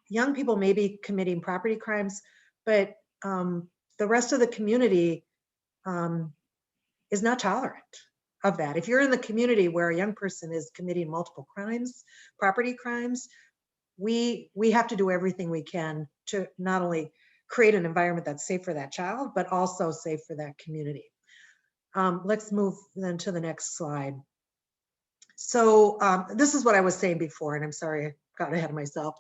young people may be committing property crimes, but the rest of the community is not tolerant of that. If you're in the community where a young person is committing multiple crimes, property crimes, we have to do everything we can to not only create an environment that's safe for that child, but also safe for that community. Let's move then to the next slide. So this is what I was saying before, and I'm sorry I got ahead of myself.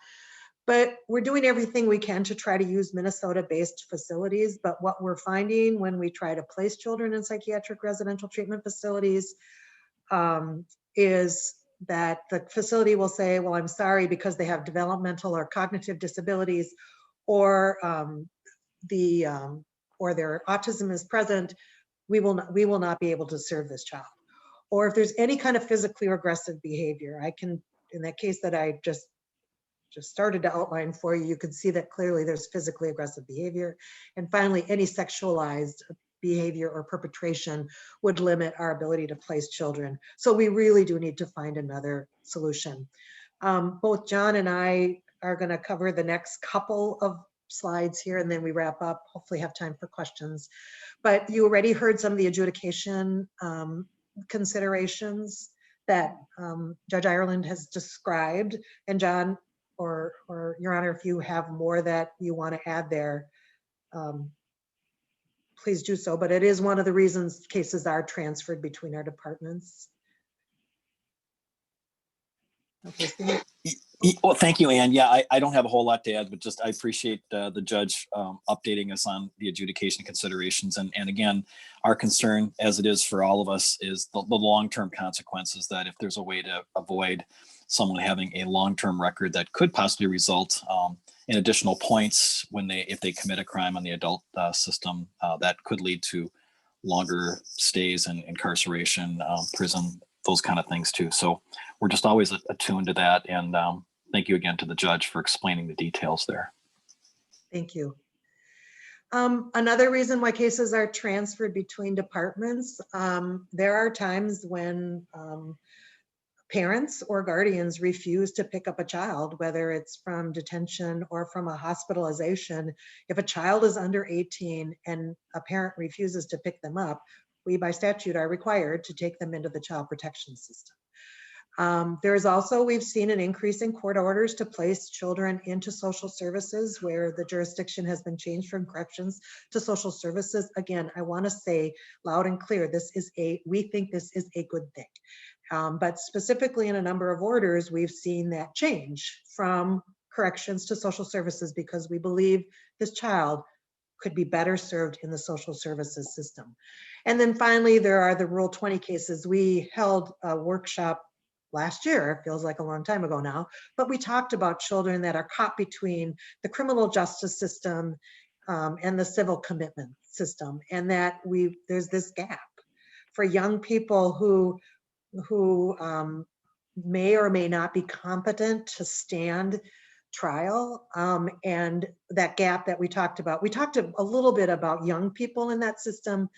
But we're doing everything we can to try to use Minnesota-based facilities. But what we're finding when we try to place children in psychiatric residential treatment facilities is that the facility will say, well, I'm sorry, because they have developmental or cognitive disabilities, or their autism is present, we will not be able to serve this child. Or if there's any kind of physically aggressive behavior, in that case that I just started to outline for you, you can see that clearly there's physically aggressive behavior. And finally, any sexualized behavior or perpetration would limit our ability to place children. So we really do need to find another solution. Both John and I are going to cover the next couple of slides here, and then we wrap up, hopefully have time for questions. But you already heard some of the adjudication considerations that Judge Ireland has described. And John, or Your Honor, if you have more that you want to add there, please do so. But it is one of the reasons cases are transferred between our departments. Okay, Steve. Well, thank you, Ann. Yeah, I don't have a whole lot to add, but just I appreciate the judge updating us on the adjudication considerations. And again, our concern, as it is for all of us, is the long-term consequences, that if there's a way to avoid someone having a long-term record that could possibly result in additional points if they commit a crime on the adult system, that could lead to longer stays and incarceration, prison, those kind of things too. So we're just always attuned to that. And thank you again to the judge for explaining the details there. Thank you. Another reason why cases are transferred between departments, there are times when parents or guardians refuse to pick up a child, whether it's from detention or from a hospitalization. If a child is under 18 and a parent refuses to pick them up, we by statute are required to take them into the child protection system. There's also, we've seen an increase in court orders to place children into social services where the jurisdiction has been changed from corrections to social services. Again, I want to say loud and clear, we think this is a good thing. But specifically in a number of orders, we've seen that change from corrections to social services because we believe this child could be better served in the social services system. And then finally, there are the Rule 20 cases. We held a workshop last year, it feels like a long time ago now, but we talked about children that are caught between the criminal justice system and the civil commitment system, and that there's this gap for young people who may or may not be competent to stand trial, and that gap that we talked about. We talked a little bit about young people in that system,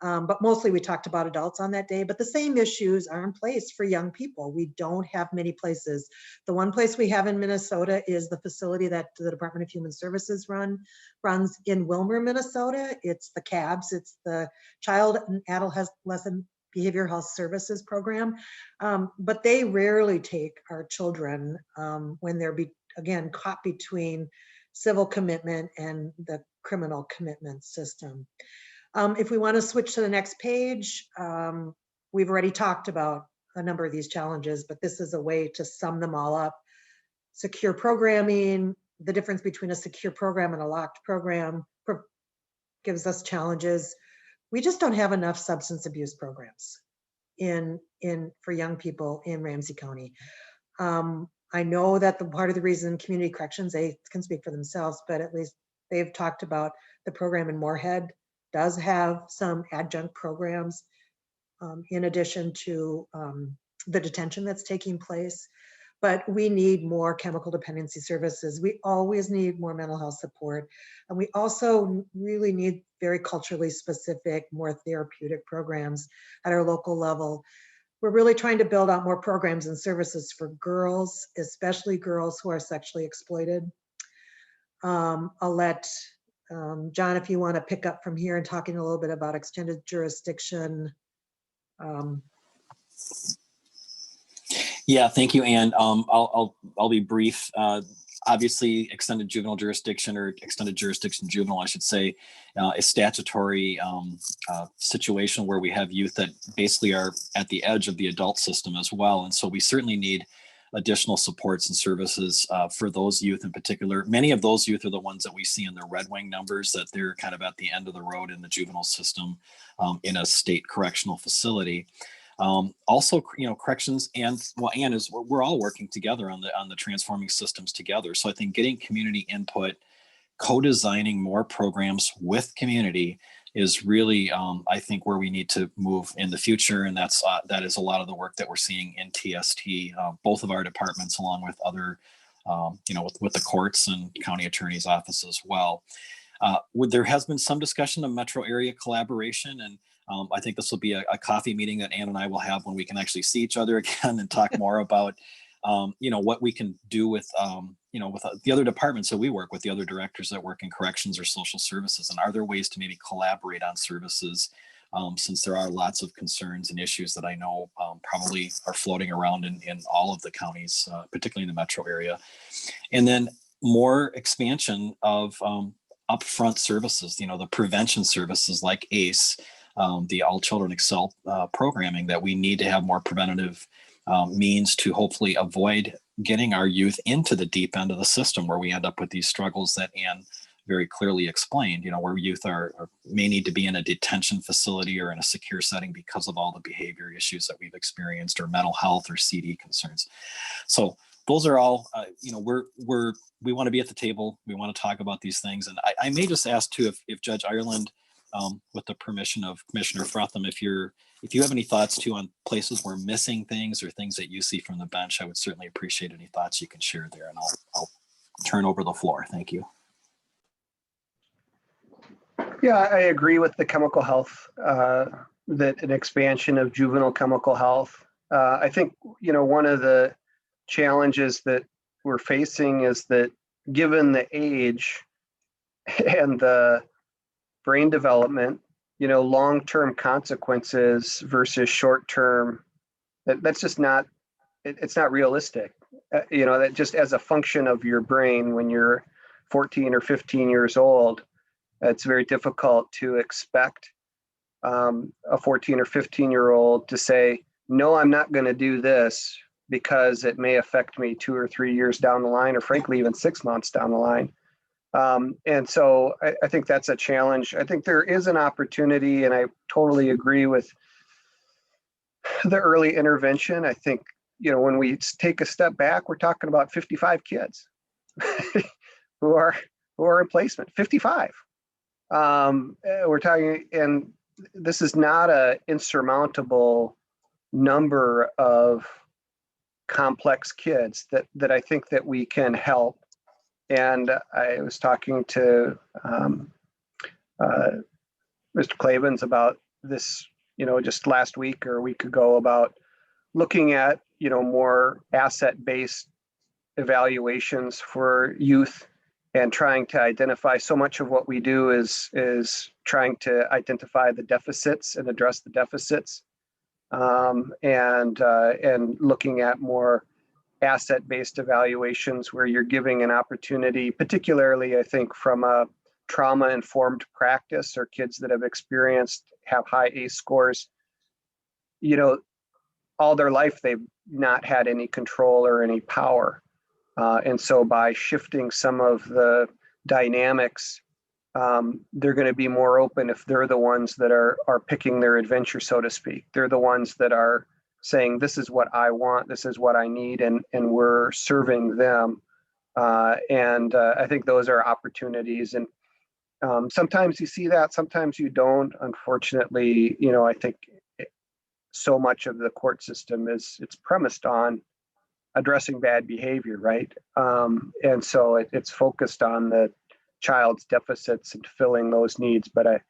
but mostly we talked about adults on that day, but the same issues are in place for young people. We don't have many places. The one place we have in Minnesota is the facility that the Department of Human Services runs in Wilmer, Minnesota. It's the CABS, it's the Child and Adolescent Behavioral Health Services Program, but they rarely take our children when they're, again, caught between civil commitment and the criminal commitment system. If we want to switch to the next page, we've already talked about a number of these challenges, but this is a way to sum them all up. Secure programming, the difference between a secure program and a locked program gives us challenges. We just don't have enough substance abuse programs for young people in Ramsey County. I know that the part of the reason community corrections, they can speak for themselves, but at least they've talked about the program in Moorhead does have some adjunct programs in addition to the detention that's taking place. But we need more chemical dependency services. We always need more mental health support. And we also really need very culturally specific, more therapeutic programs at our local level. We're really trying to build out more programs and services for girls, especially girls who are sexually exploited. I'll let John, if you want to pick up from here and talking a little bit about extended jurisdiction. Yeah, thank you, Ann. I'll be brief. Obviously, extended juvenile jurisdiction, or extended jurisdiction juvenile, I should say, a statutory situation where we have youth that basically are at the edge of the adult system as well. And so we certainly need additional supports and services for those youth in particular. Many of those youth are the ones that we see in the Red Wing numbers, that they're kind of at the end of the road in the juvenile system in a state correctional facility. Also, corrections, and Ann, is we're all working together on the transforming systems together. So I think getting community input, co-designing more programs with community is really, I think, where we need to move in the future. And that is a lot of the work that we're seeing in TST, both of our departments, along with other, with the courts and county attorney's office as well. There has been some discussion of metro area collaboration, and I think this will be a coffee meeting that Ann and I will have when we can actually see each other again and talk more about, what we can do with, with the other departments that we work with, the other directors that work in corrections or social services, and are there ways to maybe collaborate on services, since there are lots of concerns and issues that I know probably are floating around in all of the counties, particularly in the metro area. And then more expansion of upfront services, the prevention services like ACE, the All Children Excel programming, that we need to have more preventative means to hopefully avoid getting our youth into the deep end of the system, where we end up with these struggles that Ann very clearly explained, where youth may need to be in a detention facility or in a secure setting because of all the behavior issues that we've experienced, or mental health or CD concerns. So those are all, we want to be at the table. We want to talk about these things. And I may just ask too, if Judge Ireland, with the permission of Commissioner Frutham, if you have any thoughts too on places we're missing things or things that you see from the bench, I would certainly appreciate any thoughts you can share there, and I'll turn over the floor. Thank you. Yeah, I agree with the chemical health, that an expansion of juvenile chemical health. I think, one of the challenges that we're facing is that, given the age and the brain development, long-term consequences versus short-term, that's just not, it's not realistic. That just as a function of your brain when you're 14 or 15 years old, it's very difficult to expect a 14 or 15-year-old to say, no, I'm not going to do this because it may affect me 2 or 3 years down the line, or frankly, even 6 months down the line. And so I think that's a challenge. I think there is an opportunity, and I totally agree with the early intervention. I think, when we take a step back, we're talking about 55 kids who are in placement, 55. We're talking, and this is not an insurmountable number of complex kids that I think that we can help. And I was talking to Mr. Clavens about this, just last week or a week ago, about looking at, more asset-based evaluations for youth and trying to identify. So much of what we do is trying to identify the deficits and address the deficits, and looking at more asset-based evaluations where you're giving an opportunity, particularly I think from a trauma-informed practice or kids that have high ACE scores. All their life they've not had any control or any power. And so by shifting some of the dynamics, they're going to be more open if they're the ones that are picking their adventure, so to speak. They're the ones that are saying, this is what I want, this is what I need, and we're serving them. And I think those are opportunities. And sometimes you see that, sometimes you don't. Unfortunately, I think so much of the court system it's premised on addressing bad behavior, right? And so it's focused on the child's deficits and filling those needs. But I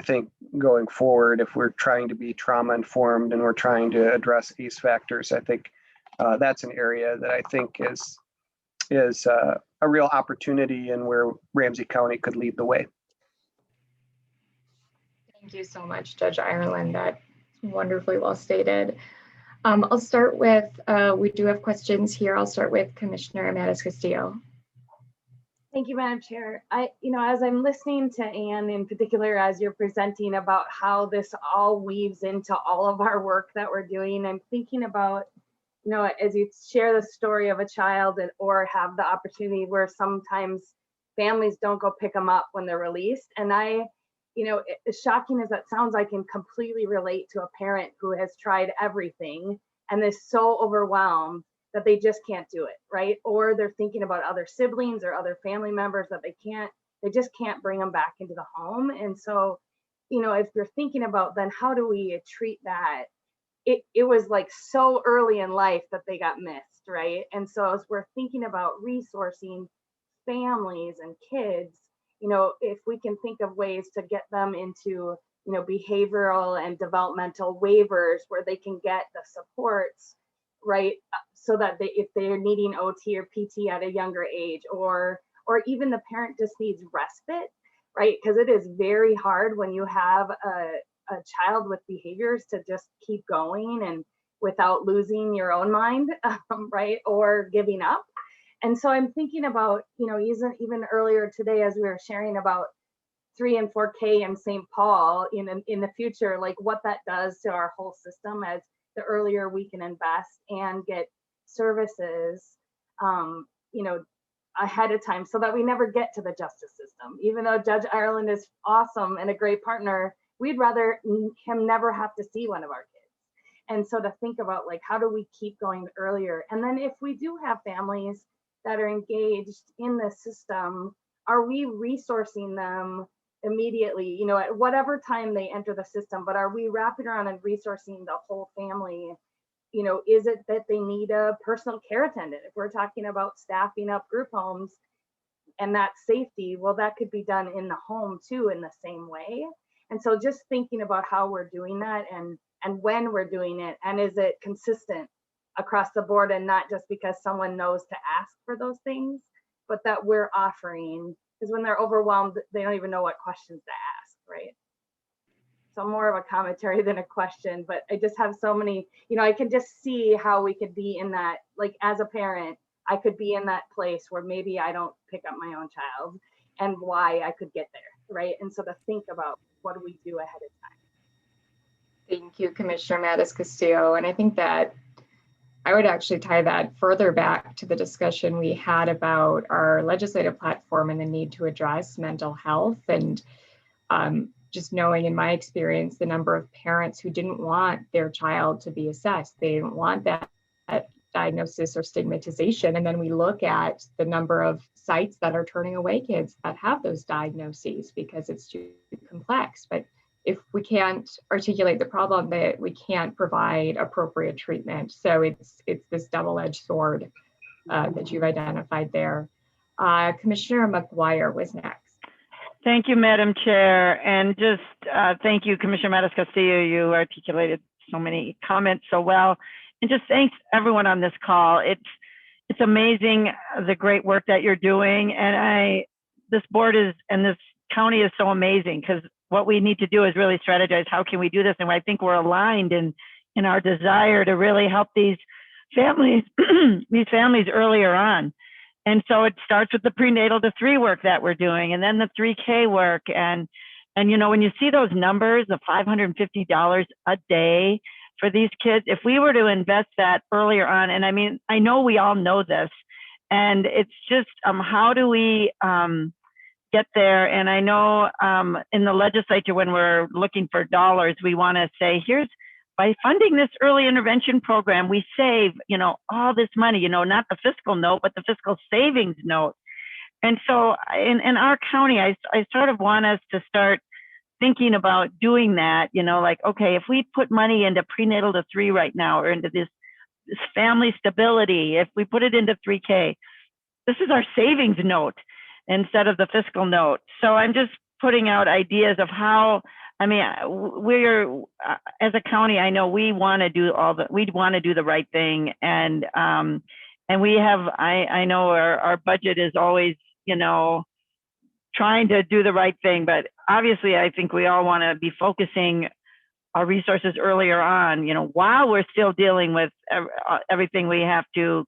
think going forward, if we're trying to be trauma informed and we're trying to address ACE factors, I think that's an area that I think is a real opportunity and where Ramsey County could lead the way. Thank you so much, Judge Ireland. That's wonderfully well stated. I'll start with, we do have questions here. I'll start with Commissioner Mattis Castillo. Thank you, Madam Chair. As I'm listening to Ann in particular, as you're presenting about how this all weaves into all of our work that we're doing, I'm thinking about, as you share the story of a child or have the opportunity where sometimes families don't go pick them up when they're released. And as shocking as that sounds, I can completely relate to a parent who has tried everything and is so overwhelmed that they just can't do it, right? Or they're thinking about other siblings or other family members that they just can't bring them back into the home. And so, if you're thinking about then how do we treat that? It was like so early in life that they got missed, right? And so as we're thinking about resourcing families and kids, if we can think of ways to get them into, behavioral and developmental waivers where they can get the supports, right? So that if they're needing OT or PT at a younger age, or even the parent just needs respite, right? Because it is very hard when you have a child with behaviors to just keep going and without losing your own mind, right? Or giving up. And so I'm thinking about, even earlier today, as we were sharing about 3 and 4K in St. Paul in the future, like what that does to our whole system as the earlier we can invest and get services, ahead of time so that we never get to the justice system. Even though Judge Ireland is awesome and a great partner, we'd rather him never have to see one of our kids. And so to think about like, how do we keep going earlier? And then if we do have families that are engaged in the system, are we resourcing them immediately, at whatever time they enter the system, but are we wrapping around and resourcing the whole family? Is it that they need a personal care attendant? If we're talking about staffing up group homes and that safety, well, that could be done in the home too, in the same way. And so just thinking about how we're doing that and when we're doing it, and is it consistent across the board and not just because someone knows to ask for those things, but that we're offering, because when they're overwhelmed, they don't even know what questions to ask, right? So more of a commentary than a question, but I just have so many, I can just see how we could be in that, like as a parent, I could be in that place where maybe I don't pick up my own child and why I could get there, right? And so to think about what do we do ahead of time. Thank you, Commissioner Mattis Castillo. And I think that I would actually tie that further back to the discussion we had about our legislative platform and the need to address mental health. And just knowing in my experience, the number of parents who didn't want their child to be assessed, they didn't want that diagnosis or stigmatization. And then we look at the number of sites that are turning away kids that have those diagnoses because it's too complex. But if we can't articulate the problem, that we can't provide appropriate treatment. So it's this double-edged sword that you've identified there. Commissioner McGuire was next. Thank you, Madam Chair. And just thank you, Commissioner Matos Castillo. You articulated so many comments so well. And just thanks everyone on this call. It's amazing the great work that you're doing. And this board is, and this county is so amazing, because what we need to do is really strategize, how can we do this? And I think we're aligned in our desire to really help these families, these families earlier on. And so it starts with the prenatal to 3 work that we're doing, and then the 3K work. And you know, when you see those numbers of $550 a day for these kids, if we were to invest that earlier on, and I mean, I know we all know this, and it's just how do we get there? And I know in the legislature, when we're looking for dollars, we want to say, here's, by funding this early intervention program, we save, you know, all this money, you know, not the fiscal note, but the fiscal savings note. And so in our county, I sort of want us to start thinking about doing that, you know, like, okay, if we put money into prenatal to 3 right now, or into this family stability, if we put it into 3K, this is our savings note instead of the fiscal note. So I'm just putting out ideas of how, I mean, we're, as a county, I know we want to do we want to do the right thing. And we have, I know our budget is always, you know, trying to do the right thing, but obviously I think we all want to be focusing our resources earlier on, you know, while we're still dealing with everything we have to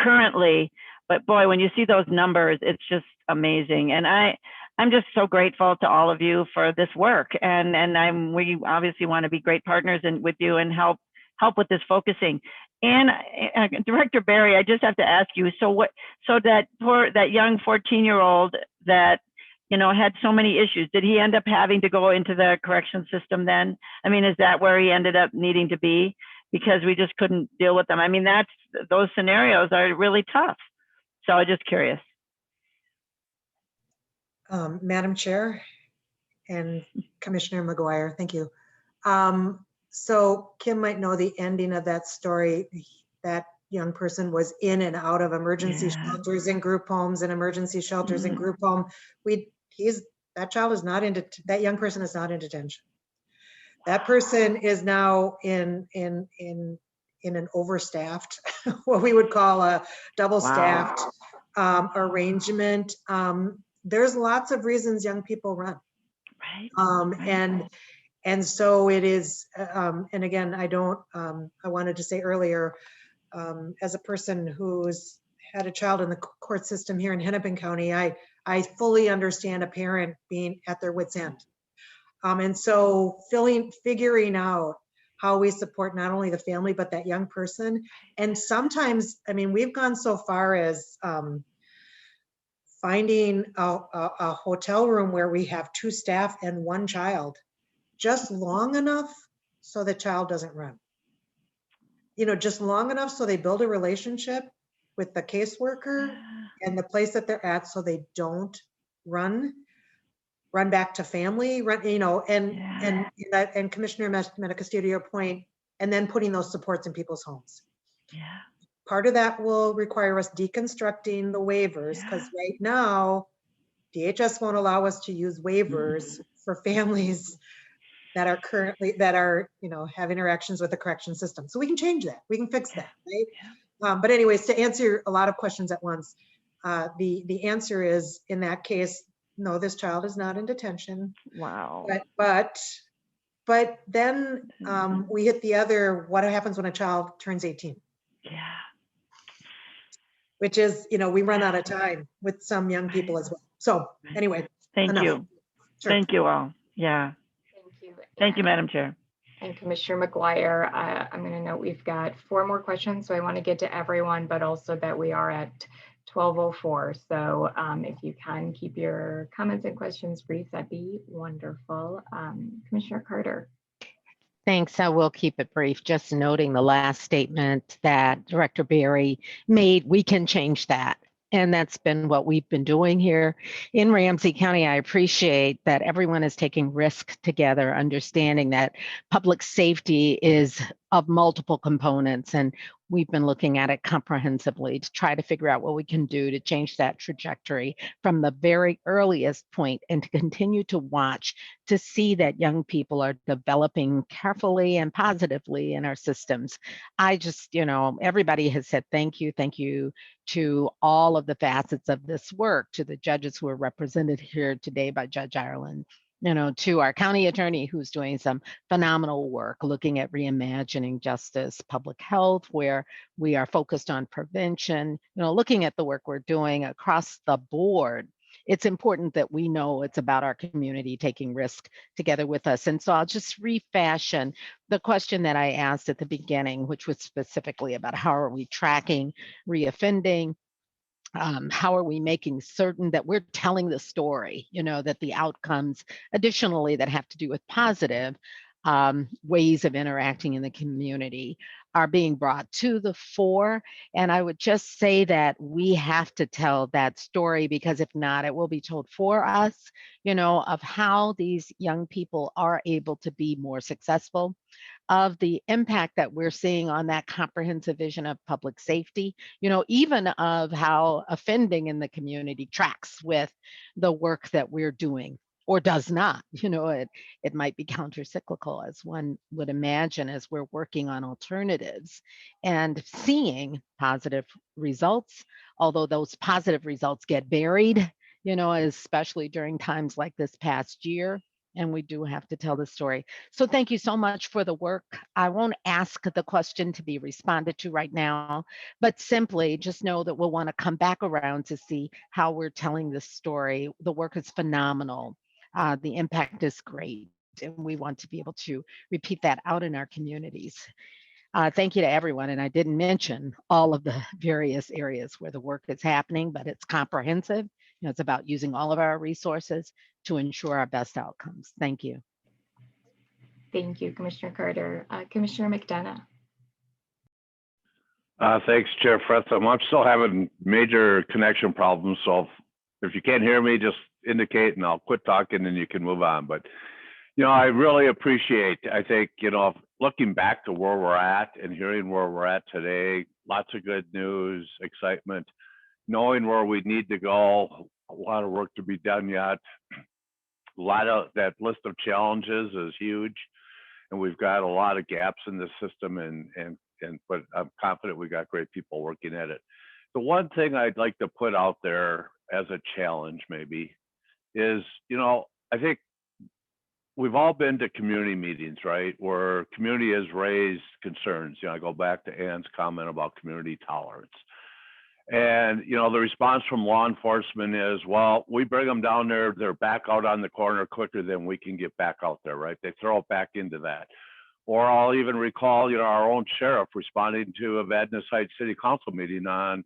currently. But boy, when you see those numbers, it's just amazing. And I'm just so grateful to all of you for this work. And we obviously want to be great partners with you and help with this focusing. And Director Barry, I just have to ask you, so that young 14-year-old that, you know, had so many issues, did he end up having to go into the correction system then? I mean, is that where he ended up needing to be because we just couldn't deal with them? I mean, those scenarios are really tough. So I'm just curious. Madam Chair and Commissioner McGuire, thank you. So Kim might know the ending of that story. That young person was in and out of emergency shelters and group homes and emergency shelters and group home. That child is not in, that young person is not in detention. That person is now in an overstaffed, what we would call a double-staffed arrangement. There's lots of reasons young people run. Right. And so it is, and again, I wanted to say earlier, as a person who's had a child in the court system here in Hennepin County, I fully understand a parent being at their wit's end. And so figuring out how we support not only the family, but that young person. And sometimes, I mean, we've gone so far as finding a hotel room where we have 2 staff and 1 child, just long enough so the child doesn't run. You know, just long enough so they build a relationship with the caseworker and the place that they're at, so they don't run back to family, you know, and Commissioner Matos, to your point, and then putting those supports in people's homes. Yeah. Part of that will require us deconstructing the waivers, because right now, DHS won't allow us to use waivers for families that are, you know, have interactions with the correction system. So we can change that. We can fix that, right? But anyways, to answer a lot of questions at once, the answer is, in that case, no, this child is not in detention. Wow. But then we hit the other, what happens when a child turns 18? Yeah. Which is, you know, we run out of time with some young people as well. So anyway. Thank enough. you. Sure. Thank you all. Yeah. Thank you. Thank you, Madam Chair. And Commissioner McGuire, I'm going to note we've got 4 more questions, so I want to get to everyone, but also that we are at 12:04. So if you can keep your comments and questions brief, that'd be wonderful. Commissioner Carter. Thanks. I will keep it brief. Just noting the last statement that Director Berry made, we can change that. And that's been what we've been doing here in Ramsey County. I appreciate that everyone is taking risk together, understanding that public safety is of multiple components. And we've been looking at it comprehensively to try to figure out what we can do to change that trajectory from the very earliest point and to continue to watch to see that young people are developing carefully and positively in our systems. I just, everybody has said thank you to all of the facets of this work, to the judges who are represented here today by Judge Ireland, to our county attorney who's doing some phenomenal work looking at reimagining justice, public health, where we are focused on prevention, looking at the work we're doing across the board. It's important that we know it's about our community taking risk together with us. And so I'll just refashion the question that I asked at the beginning, which was specifically about how are we tracking reoffending? How are we making certain that we're telling the story, that the outcomes additionally that have to do with positive ways of interacting in the community are being brought to the fore. And I would just say that we have to tell that story, because if not, it will be told for us, of how these young people are able to be more successful, of the impact that we're seeing on that comprehensive vision of public safety, even of how offending in the community tracks with the work that we're doing or does not. It might be counter-cyclical, as one would imagine, as we're working on alternatives and seeing positive results, although those positive results get buried, especially during times like this past year. And we do have to tell the story. So thank you so much for the work. I won't ask the question to be responded to right now, but simply just know that we'll want to come back around to see how we're telling this story. The work is phenomenal. The impact is great. And we want to be able to repeat that out in our communities. Thank you to everyone. And I didn't mention all of the various areas where the work is happening, but it's comprehensive. It's about using all of our resources to ensure our best outcomes. Thank you. Thank you, Commissioner Carter. Commissioner McDonough. Thanks, Chair Fretham. I'm still having major connection problems, so if you can't hear me, just indicate and I'll quit talking and you can move on. But, I really appreciate, I think, looking back to where we're at and hearing where we're at today, lots of good news, excitement, knowing where we need to go, a lot of work to be done yet. A lot of that list of challenges is huge, and we've got a lot of gaps in the system, but I'm confident we got great people working at it. The one thing I'd like to put out there as a challenge maybe is, I think we've all been to community meetings, right, where community has raised concerns. I go back to Ann's comment about community tolerance. And, the response from law enforcement is, well, we bring them down there, they're back out on the corner quicker than we can get back out there, right? They throw it back into that. Or I'll even recall, our own sheriff responding to a Vadnais Heights City Council meeting on,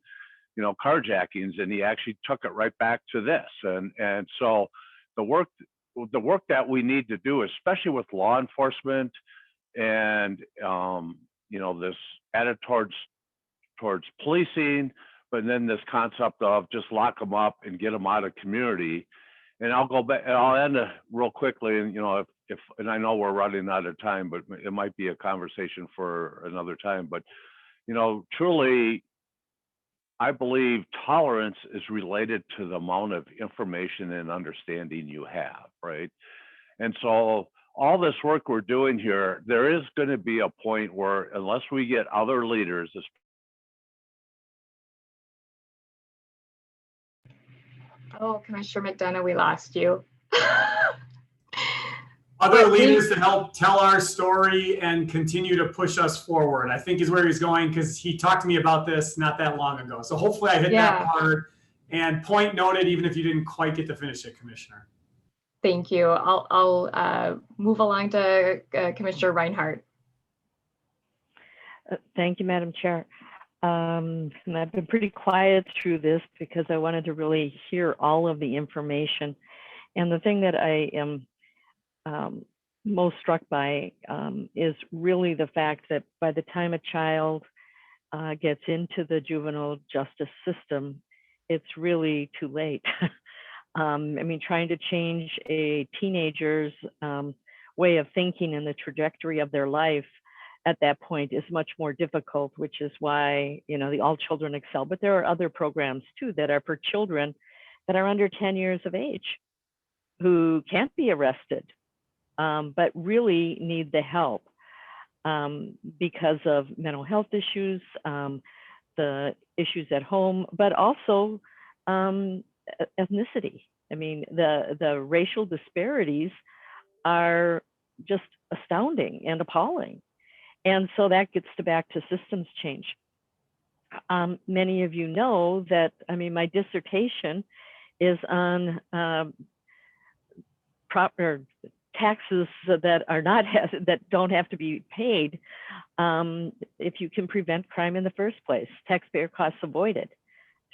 carjackings, and he actually took it right back to this. And so the work that we need to do, especially with law enforcement and, this added towards policing, but then this concept of just lock them up and get them out of community. And I'll go back and I'll end real quickly. And, and I know we're running out of time, but it might be a conversation for another time. But, truly, I believe tolerance is related to the amount of information and understanding you have, right? And so all this work we're doing here, there is going to be a point where unless we get other leaders, Oh, Commissioner McDonough, we lost you. Other leaders to help tell our story and continue to push us forward, I think is where he's going, because he talked to me about this not that long ago. So hopefully I hit that part, and point noted, even if you didn't quite get to finish it, Commissioner. Thank you. I'll move along to Commissioner Reinhardt. Thank you, Madam Chair. And I've been pretty quiet through this because I wanted to really hear all of the information. And the thing that I am most struck by is really the fact that by the time a child gets into the juvenile justice system, it's really too late. I mean, trying to change a teenager's way of thinking and the trajectory of their life at that point is much more difficult, which is why, you know, the All Children Excel, but there are other programs too that are for children that are under 10 years of age who can't be arrested, but really need the help because of mental health issues, the issues at home, but also ethnicity. I mean, the racial disparities are just astounding and appalling. And so that gets back to systems change. Many of you know that, I mean, my dissertation is on proper taxes that are not that don't have to be paid if you can prevent crime in the first place, taxpayer costs avoided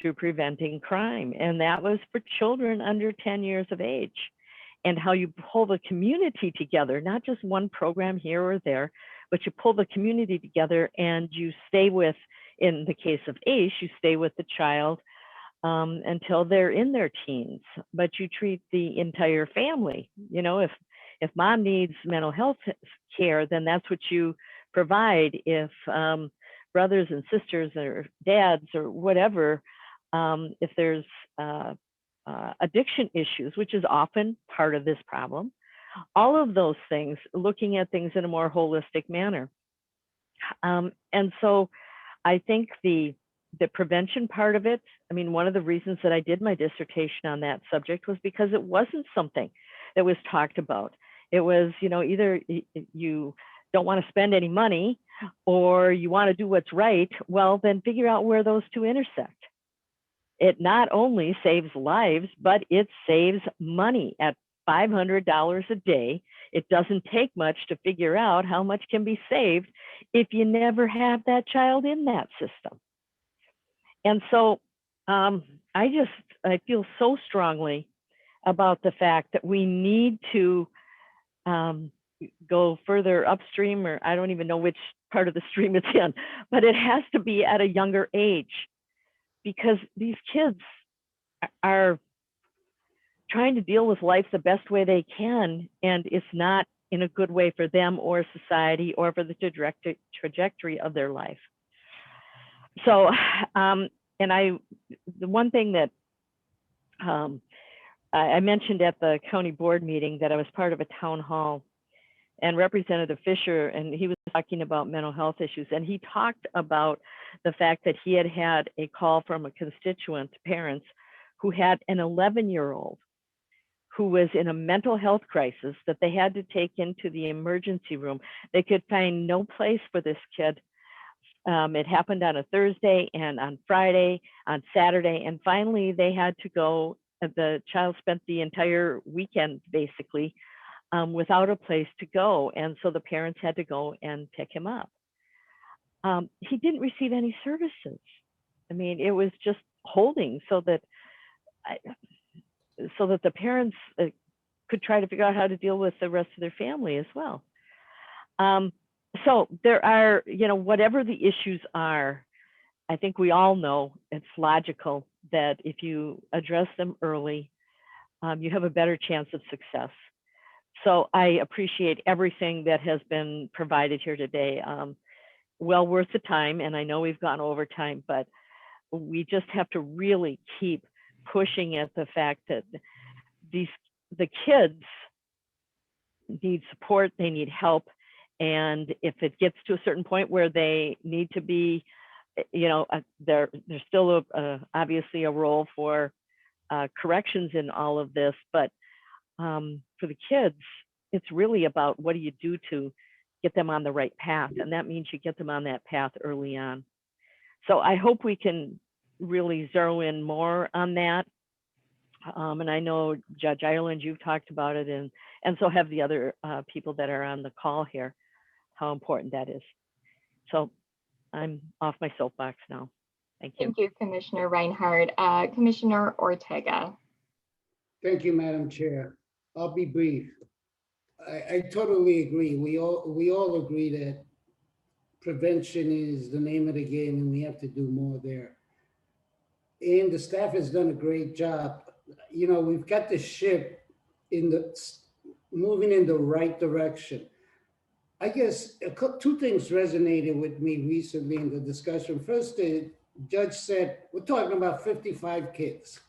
through preventing crime. And that was for children under 10 years of age, and how you pull the community together, not just one program here or there, but you pull the community together and you stay with, in the case of ACE, you stay with the child until they're in their teens, but you treat the entire family. You know, if mom needs mental health care, then that's what you provide. If brothers and sisters or dads or whatever, if there's addiction issues, which is often part of this problem, all of those things, looking at things in a more holistic manner. And so I think the prevention part of it, I mean, one of the reasons that I did my dissertation on that subject was because it wasn't something that was talked about. It was, you know, either you don't want to spend any money or you want to do what's right. Well, then figure out where those two intersect. It not only saves lives, but it saves money at $500 a day. It doesn't take much to figure out how much can be saved if you never have that child in that system. And so I feel so strongly about the fact that we need to go further upstream, or I don't even know which part of the stream it's in, but it has to be at a younger age, because these kids are trying to deal with life the best way they can, and it's not in a good way for them or society or for the trajectory of their life. So, the one thing that I mentioned at the county board meeting, that I was part of a town hall, and Representative Fisher, and he was talking about mental health issues, and he talked about the fact that he had had a call from a constituent, parents, who had an 11-year-old who was in a mental health crisis that they had to take into the emergency room. They could find no place for this kid. It happened on a Thursday and on Friday, on Saturday, and finally they had to go. The child spent the entire weekend basically without a place to go, and so the parents had to go and pick him up. He didn't receive any services. I mean, it was just holding so that the parents could try to figure out how to deal with the rest of their family as well. So there are, you know, whatever the issues are, I think we all know it's logical that if you address them early, you have a better chance of success. So I appreciate everything that has been provided here today. Well worth the time, and I know we've gone over time, but we just have to really keep pushing at the fact that the kids need support, they need help, and if it gets to a certain point where they need to be, you know, there's still obviously a role for corrections in all of this, but for the kids, it's really about what do you do to get them on the right path, and that means you get them on that path early on. So I hope we can really zero in more on that. And I know Judge Ireland, you've talked about it, and so have the other people that are on the call here, how important that is. So I'm off my soapbox now. Thank you. Thank you, Commissioner Reinhardt. Commissioner Ortega. Thank you, Madam Chair. I'll be brief. I totally agree. We all agree that prevention is the name of the game and we have to do more there. And the staff has done a great job. You know, we've got the ship moving in the right direction. I guess two things resonated with me recently in the discussion. First, the judge said, we're talking about 55 kids.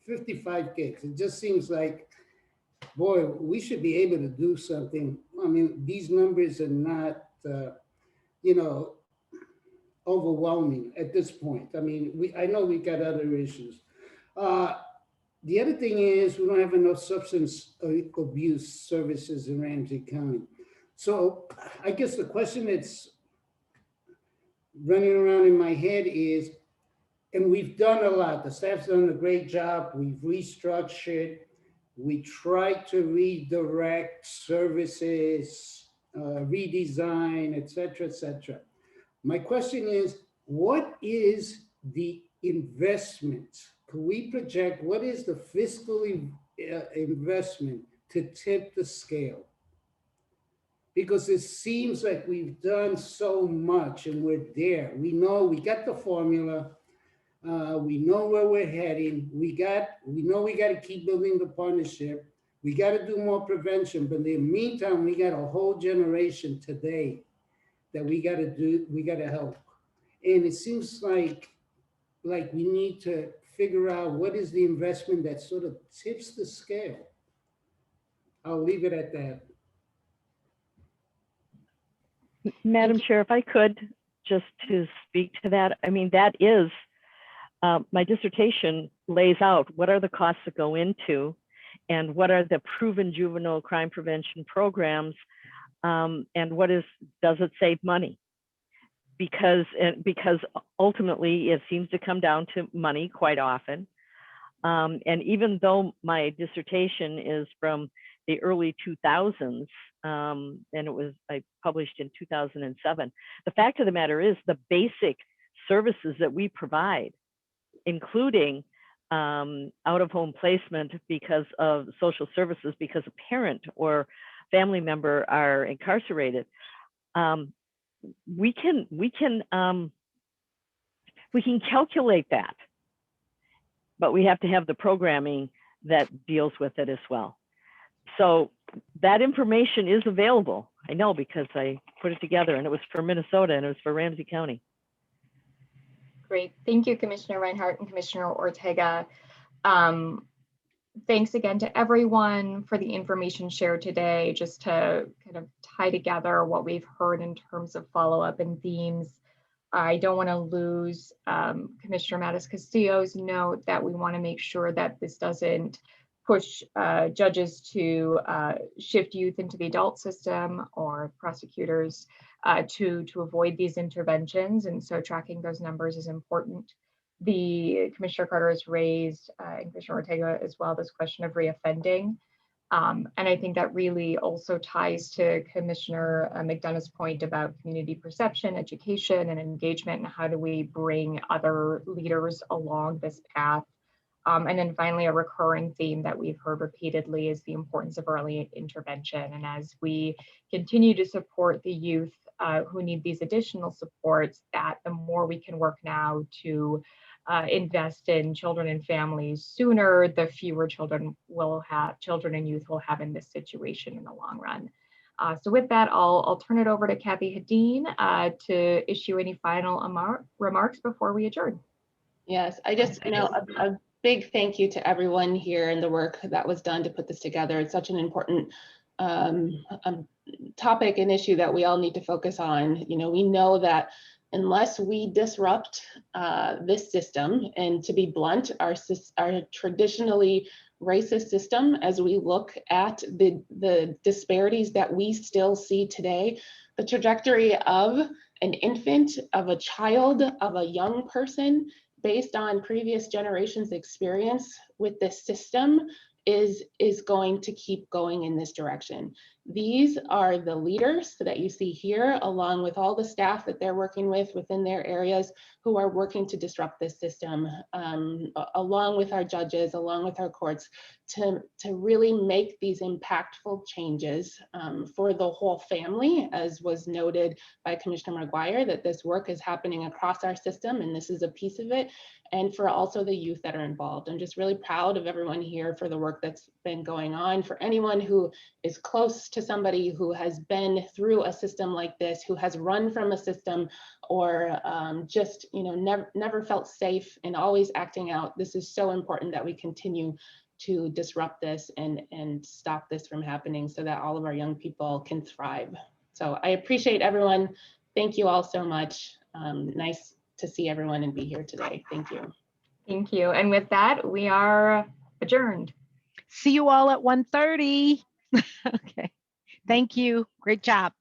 55 kids. It just seems like, boy, we should be able to do something. I mean, these numbers are not, you know, overwhelming at this point. I mean, I know we got other issues. The other thing is we don't have enough substance abuse services in Ramsey County. So I guess the question that's running around in my head is, and we've done a lot, the staff's done a great job, we've restructured, we tried to redirect services, redesign, et cetera, et cetera. My question is, what is the investment? Can we project what is the fiscal investment to tip the scale? Because it seems like we've done so much and we're there. We know we got the formula. We know where we're heading. We know we got to keep building the partnership. We got to do more prevention. But in the meantime, we got a whole generation today that we got to help. And it seems like we need to figure out what is the investment that sort of tips the scale. I'll leave it at that. Madam Chair, if I could just to speak to that, I mean, that is, my dissertation lays out what are the costs that go into and what are the proven juvenile crime prevention programs and does it save money? Because ultimately it seems to come down to money quite often. And even though my dissertation is from the early 2000s, and I published in 2007, the fact of the matter is the basic services that we provide, including out-of-home placement because of social services, because a parent or family member are incarcerated, we can calculate that, but we have to have the programming that deals with it as well. So that information is available. I know because I put it together and it was for Minnesota and it was for Ramsey County. Great. Thank you, Commissioner Reinhardt and Commissioner Ortega. Thanks again to everyone for the information shared today, just to kind of tie together what we've heard in terms of follow-up and themes. I don't want to lose Commissioner Mattis Castillo's note that we want to make sure that this doesn't push judges to shift youth into the adult system or prosecutors to avoid these interventions. And so tracking those numbers is important. Commissioner Carter has raised, and Commissioner Ortega as well, this question of reoffending. And I think that really also ties to Commissioner McDonough's point about community perception, education, and engagement, and how do we bring other leaders along this path. And then finally, a recurring theme that we've heard repeatedly is the importance of early intervention. And as we continue to support the youth who need these additional supports, that the more we can work now to invest in children and families sooner, the fewer children and youth will have in this situation in the long run. So with that, I'll turn it over to Kathy Hadeen to issue any final remarks before we adjourn. Yes, I just, a big thank you to everyone here and the work that was done to put this together. It's such an important topic and issue that we all need to focus on. We know that unless we disrupt this system, and to be blunt, our traditionally racist system, as we look at the disparities that we still see today, the trajectory of an infant, of a child, of a young person based on previous generations' experience with this system, is going to keep going in this direction. These are the leaders that you see here, along with all the staff that they're working with within their areas, who are working to disrupt this system, along with our judges, along with our courts, to really make these impactful changes for the whole family, as was noted by Commissioner McGuire, that this work is happening across our system, and this is a piece of it, and for also the youth that are involved. I'm just really proud of everyone here for the work that's been going on. For anyone who is close to somebody who has been through a system like this, who has run from a system, or just never felt safe and always acting out, this is so important that we continue to disrupt this and stop this from happening so that all of our young people can thrive. So I appreciate everyone. Thank you all so much. Nice to see everyone and be here today. Thank you. Thank you. And with that, we are adjourned. See you all at 1:30. Okay. Thank you. Great job.